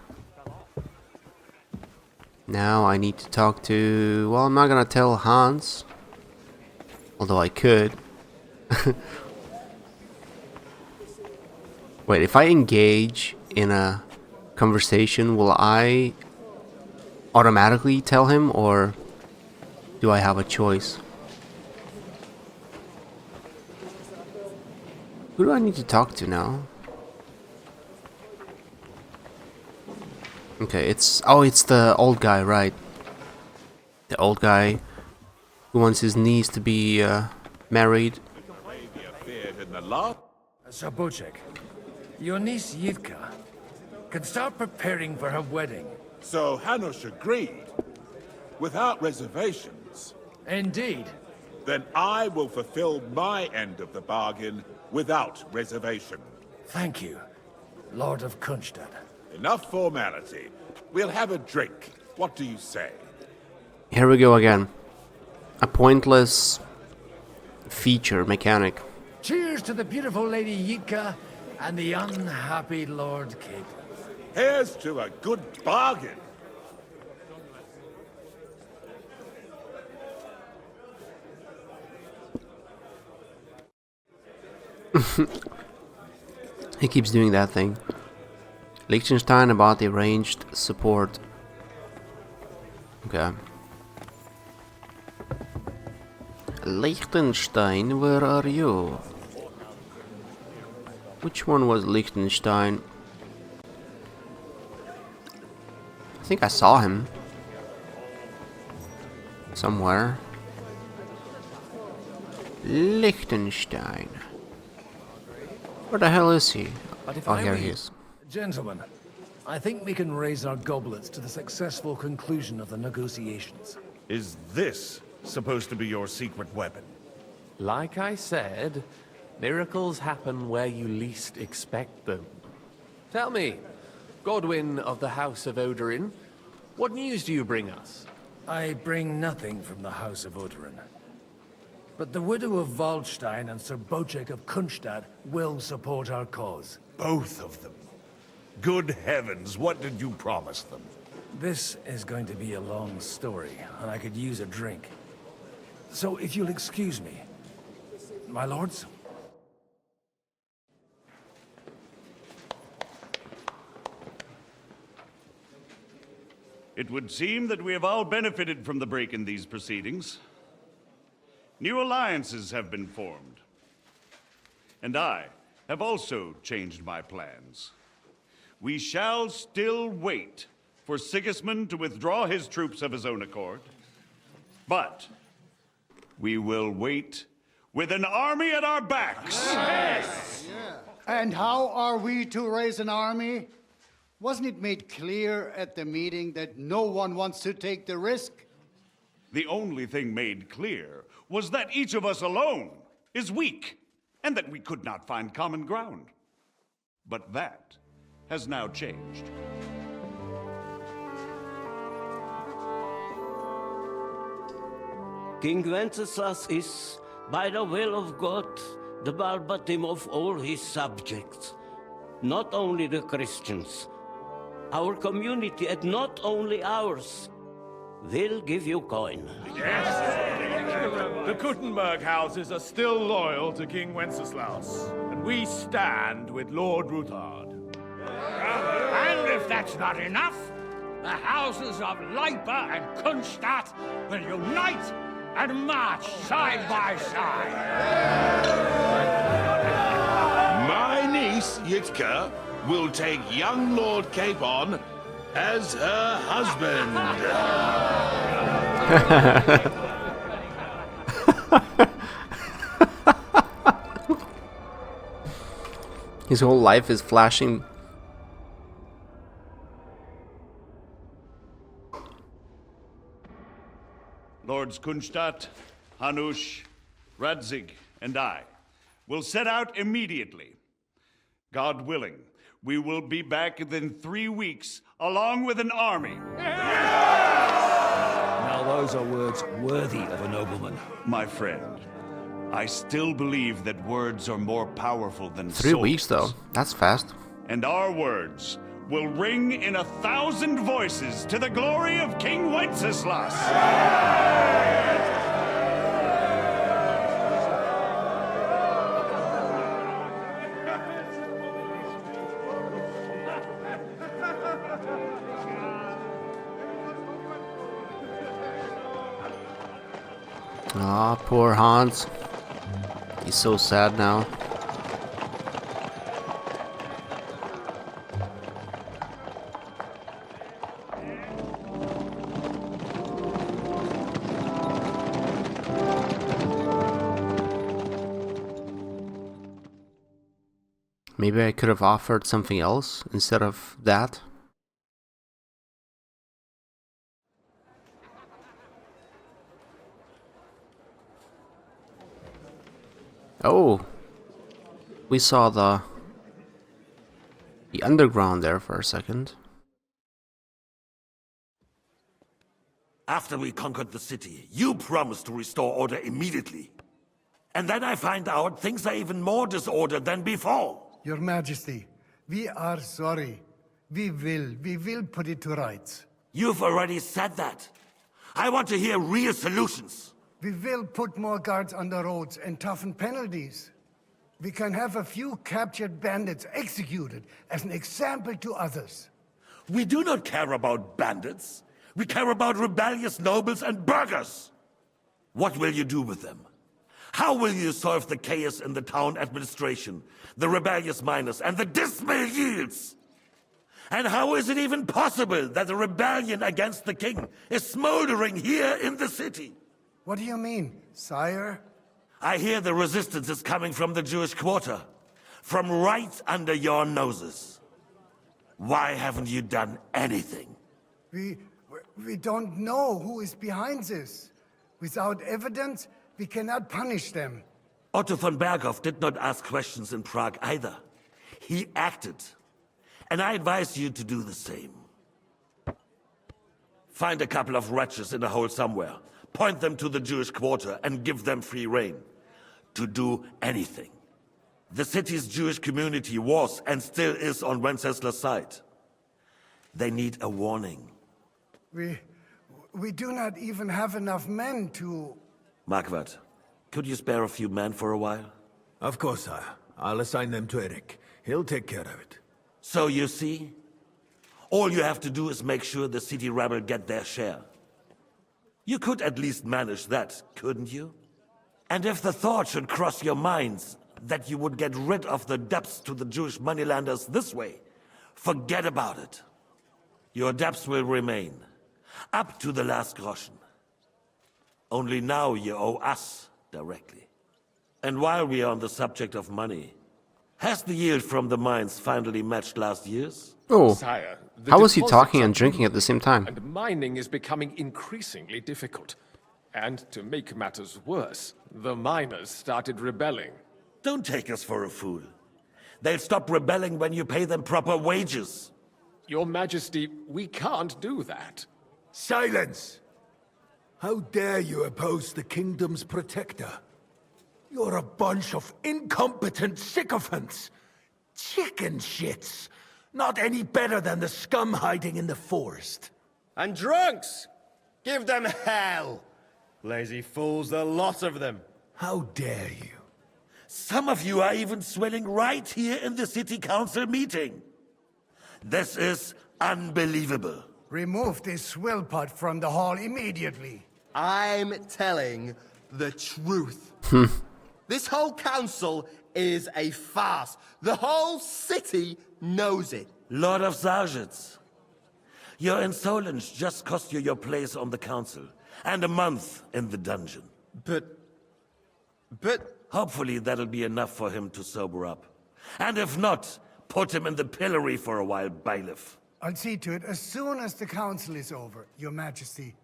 Now I need to talk to... Well, I'm not gonna tell Hans. Although I could. Wait, if I engage in a conversation, will I automatically tell him, or do I have a choice? Who do I need to talk to now? Okay, it's the old guy, right? The old guy who wants his niece to be married. Zabocek, your niece Yivka can start preparing for her wedding. So Hanush agreed, without reservations. Indeed. Then I will fulfill my end of the bargain without reservation. Thank you, Lord of Kunstad. Enough formality. We'll have a drink. What do you say? Here we go again. A pointless feature mechanic. Cheers to the beautiful Lady Yitka and the unhappy Lord Capon. Here's to a good bargain. He keeps doing that thing. Liechtenstein about the arranged support. Okay. Liechtenstein, where are you? Which one was Liechtenstein? I think I saw him somewhere. Liechtenstein. Where the hell is he? Oh, here he is. Gentlemen, I think we can raise our goblets to the successful conclusion of the negotiations. Is this supposed to be your secret weapon? Like I said, miracles happen where you least expect them. Tell me, Godwin of the House of Odorin, what news do you bring us? I bring nothing from the House of Odorin. But the widow of Waldstein and Sir Bocek of Kunstad will support our cause. Both of them. Good heavens, what did you promise them? This is going to be a long story, and I could use a drink. So if you'll excuse me, my lords? It would seem that we have all benefited from the break in these proceedings. New alliances have been formed. And I have also changed my plans. We shall still wait for Sigismund to withdraw his troops of his own accord. But we will wait with an army at our backs. Yes. And how are we to raise an army? Wasn't it made clear at the meeting that no one wants to take the risk? The only thing made clear was that each of us alone is weak, and that we could not find common ground. But that has now changed. King Wenceslas is, by the will of God, the Balbatim of all his subjects. Not only the Christians, our community, and not only ours, will give you coin. Yes! The Kuttenberg houses are still loyal to King Wenceslas, and we stand with Lord Ruthard. And if that's not enough, the houses of Leipa and Kunstadt will unite and march side by side. My niece, Yitka, will take young Lord Capon as her husband. His whole life is flashing. Lords Kunstadt, Hanush, Radzig, and I will set out immediately. God willing, we will be back within 3 weeks, along with an army. Now those are words worthy of a nobleman. My friend, I still believe that words are more powerful than 3 weeks, though. That's fast. And our words will ring in 1,000 voices to the glory of King Wenceslas. Ah, poor Hans. He's so sad now. Maybe I could have offered something else instead of that. Oh, we saw the underground there for a second. After we conquered the city, you promised to restore order immediately. And then I find out things are even more disordered than before. Your Majesty, we are sorry. We will put it to rights. You've already said that. I want to hear real solutions. We will put more guards on the roads and toughen penalties. We can have a few captured bandits executed as an example to others. We do not care about bandits. We care about rebellious nobles and burghers. What will you do with them? How will you solve the chaos in the town administration, the rebellious miners, and the dismal yields? And how is it even possible that a rebellion against the king is smoldering here in the city? What do you mean, sire? I hear the resistance is coming from the Jewish quarter, from right under your noses. Why haven't you done anything? We don't know who is behind this. Without evidence, we cannot punish them. Otto von Berghoff did not ask questions in Prague either. He acted. And I advise you to do the same. Find a couple of wretches in a hole somewhere, point them to the Jewish quarter, and give them free rein to do anything. The city's Jewish community was and still is on Wenceslas' side. They need a warning. We do not even have enough men to... Marquardt, could you spare a few men for a while? Of course, sire. I'll assign them to Eric. He'll take care of it. So you see, All you have to do is make sure the city rabble get their share. You could at least manage that, couldn't you? And if the thought should cross your minds that you would get rid of the debts to the Jewish moneylenders this way, forget about it. Your debts will remain, up to the last groschen. Only now you owe us directly. And while we are on the subject of money, has the yield from the mines finally matched last year's? Oh, Sire, the how was he deposits talking are and drinking at the same time? And mining is becoming increasingly difficult. And to make matters worse, the miners started rebelling. Don't take us for a fool. They'll stop rebelling when you pay them proper wages. Your Majesty, we can't do that. Silence! How dare you oppose the kingdom's protector? You're a bunch of incompetent sycophants. Chicken shits. Not any better than the scum hiding in the forest. And drunks! Give them hell! Lazy fools, the lot of them. How dare you? Some of you are even swelling right here in the city council meeting. This is unbelievable. Remove this swillpot from the hall immediately. I'm telling the truth. This whole council is a farce. The whole city knows it. Lord of Sargents, your insolence just cost you your place on the council, and a month in the dungeon. But... Hopefully that'll be enough for him to sober up. And if not, put him in the pillory for a while, bailiff. I'll see to it as soon as the council is over, Your Majesty.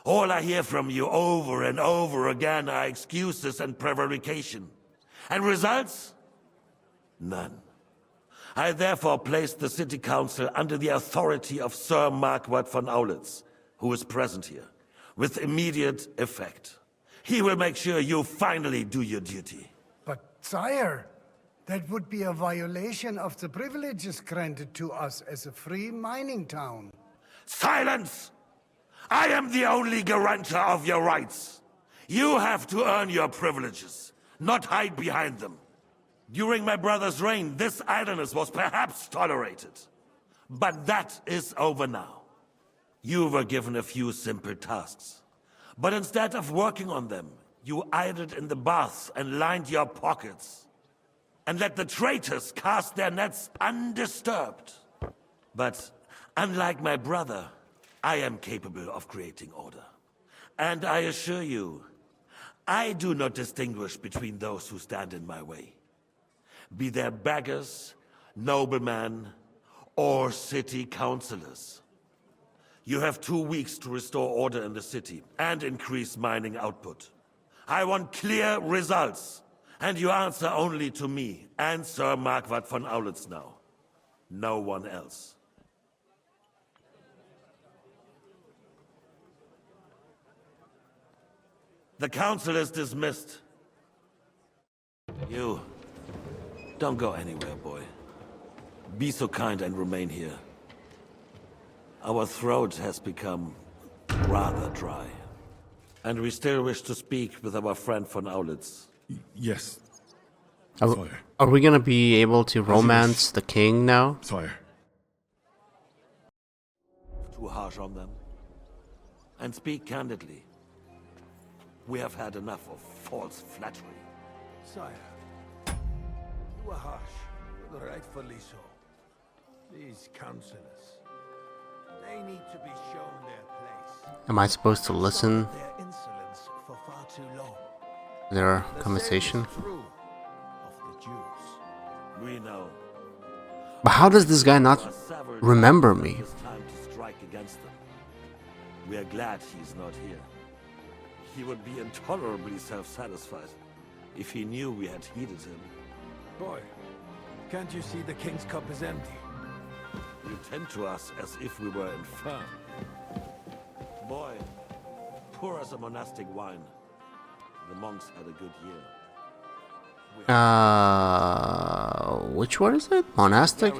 All I hear from you over and over again are excuses and prevarication. And results? None. I therefore place the city council under the authority of Sir Marquardt von Aulitz, who is present here, with immediate effect. He will make sure you finally do your duty. But, sire, that would be a violation of the privileges granted to us as a free mining town. Silence! I am the only guarantor of your rights. You have to earn your privileges, not hide behind them. During my brother's reign, this idleness was perhaps tolerated. But that is over now. You were given a few simple tasks. But instead of working on them, you idled in the baths and lined your pockets. And let the traitors cast their nets undisturbed. But unlike my brother, I am capable of creating order. And I assure you, I do not distinguish between those who stand in my way. Be they beggars, noblemen, or city councillors. You have 2 weeks to restore order in the city and increase mining output. I want clear results, and you answer only to me and Sir Marquardt von Aulitz now. No one else. The council is dismissed. You, don't go anywhere, boy. Be so kind and remain here. Our throat has become rather dry. And we still wish to speak with our friend von Aulitz. Yes. Are we gonna be able to romance the king now? Sire. Too harsh on them. And speak candidly. We have had enough of false flattery. Sire, you are harsh, but rightfully so. These councillors, they need to be shown their place. Am I supposed to listen Their insolence for far too long. to their conversation? The true of the Jews. We know. But how does this guy not remember me? It's time to strike against them. We are glad he's not here. He would be intolerably self-satisfied if he knew we had heeded him. Boy, can't you see the king's cup is empty? You tend to us as if we were infirm. Boy, pour us a monastic wine. The monks had a good year. Which one is it? Monastic?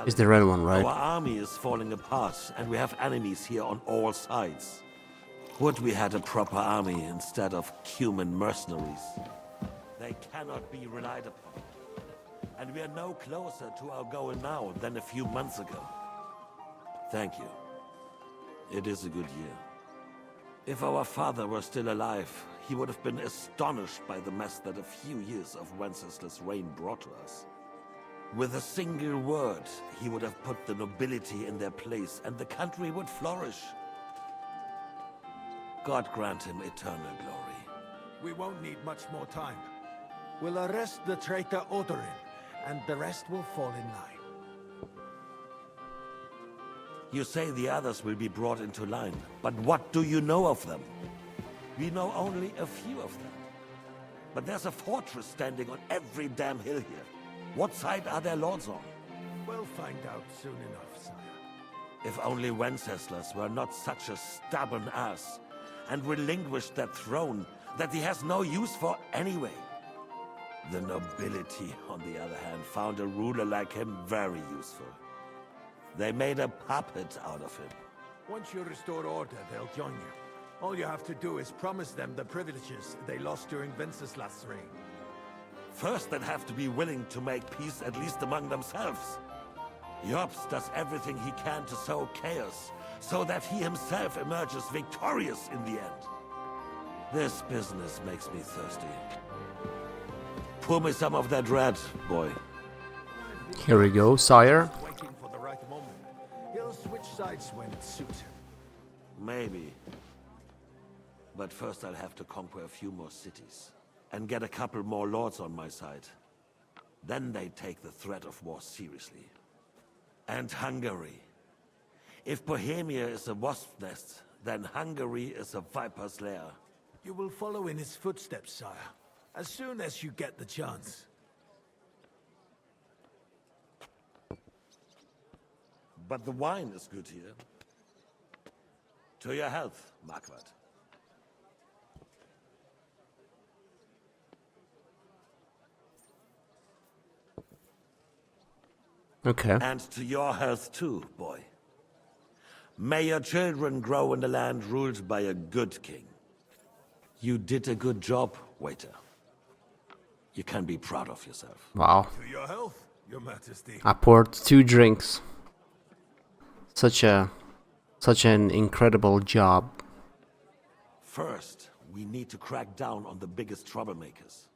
Is the red one, right? Our army is falling apart, and we have enemies here on all sides. Would we had a proper army instead of human mercenaries? They cannot be relied upon. And we are no closer to our goal now than a few months ago. Thank you. It is a good year. If our father were still alive, he would have been astonished by the mess that a few years of Wenceslas' reign brought to us. With a single word, he would have put the nobility in their place, and the country would flourish. God grant him eternal glory. We won't need much more time. We'll arrest the traitor Odorin, and the rest will fall in line. You say the others will be brought into line, but what do you know of them? We know only a few of them. But there's a fortress standing on every damn hill here. What side are their lords on? We'll find out soon enough, sire. If only Wenceslas were not such a stubborn ass, and relinquished that throne that he has no use for anyway. The nobility, on the other hand, found a ruler like him very useful. They made a puppet out of him. Once you restore order, they'll join you. All you have to do is promise them the privileges they lost during Wenceslas' reign. First, they'd have to be willing to make peace at least among themselves. Jobst does everything he can to sow chaos, so that he himself emerges victorious in the end. This business makes me thirsty. Pour me some of that red, boy. Here we go, sire. Waiting for the right moment. He'll switch sides when it suits him. Maybe. But first I'll have to conquer a few more cities, and get a couple more lords on my side. Then they take the threat of war seriously. And Hungary. If Bohemia is a wasp's nest, then Hungary is a viper's lair. You will follow in his footsteps, sire, as soon as you get the chance. But the wine is good here. To your health, Marquardt. Okay. And to your health too, boy. May your children grow in a land ruled by a good king. You did a good job, waiter. You can be proud of yourself. Wow. To your health, your majesty. I poured 2 drinks. Such an incredible job. First, we need to crack down on the biggest troublemakers.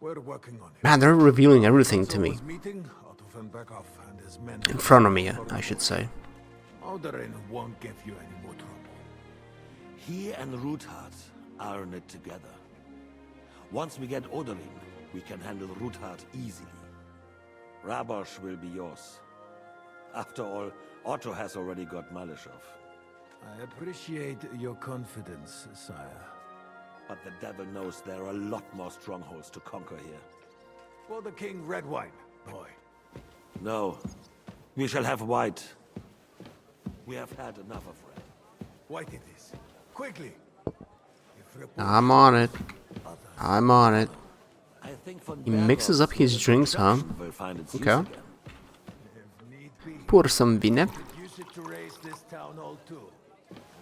We're working on it. Man, they're revealing everything to me. Meeting Kuttenberg and his men. In front of me, I should say. Odorin won't give you any more trouble. He and Ruthard are in it together. Once we get Odorin, we can handle Ruthard easily. Rabosh will be yours. After all, Otto has already got Malishov. I appreciate your confidence, sire. But the devil knows there are a lot more strongholds to conquer here. For the king, red wine, boy. No. We shall have white. We have had enough of red. White it is. Quickly. I'm on it. I'm on it. I think von He mixes up his drinks, huh? will find its use Okay. again. Pour some vine. Use it to raise this town hall too.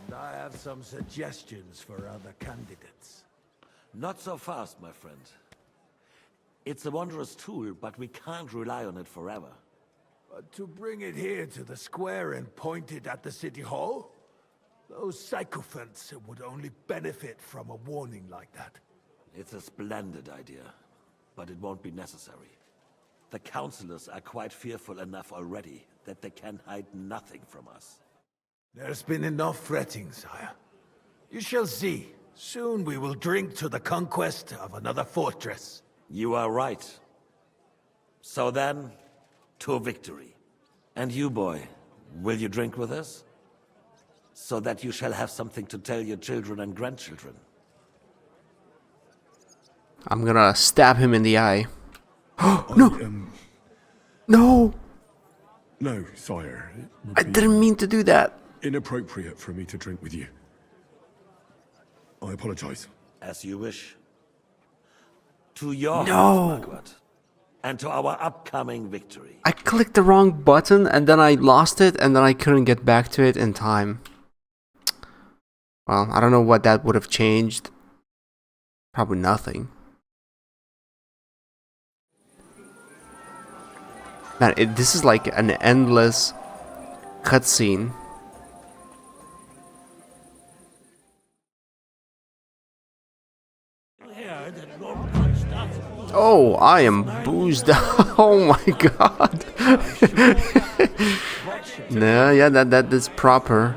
And I have some suggestions for other candidates. Not so fast, my friend. It's a wondrous tool, but we can't rely on it forever. But to bring it here to the square and point it at the city hall? Those sycophants would only benefit from a warning like that. It's a splendid idea, but it won't be necessary. The councillors are quite fearful enough already that they can hide nothing from us. There's been enough fretting, sire. You shall see. Soon we will drink to the conquest of another fortress. You are right. So then, to victory. And you, boy, will you drink with us? So that you shall have something to tell your children and grandchildren. I'm gonna stab him in the eye. No! No! No, sire. It would I be didn't mean to do that. inappropriate for me to drink with you. I apologize. As you wish. To your No. health, Marquardt. And to our upcoming victory. I clicked the wrong button and then I lost it and then I couldn't get back to it in time. Well, I don't know what that would have changed. Probably nothing. Man, this is like an endless cutscene. Oh, I am boozed out. Oh my god. No, yeah, that's proper.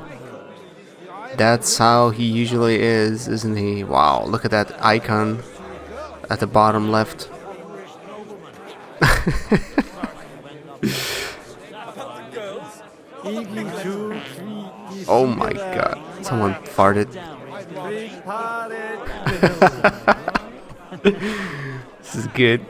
That's how he usually is, isn't he? Wow, look at that icon at the bottom left. Oh my god, someone farted. This is good.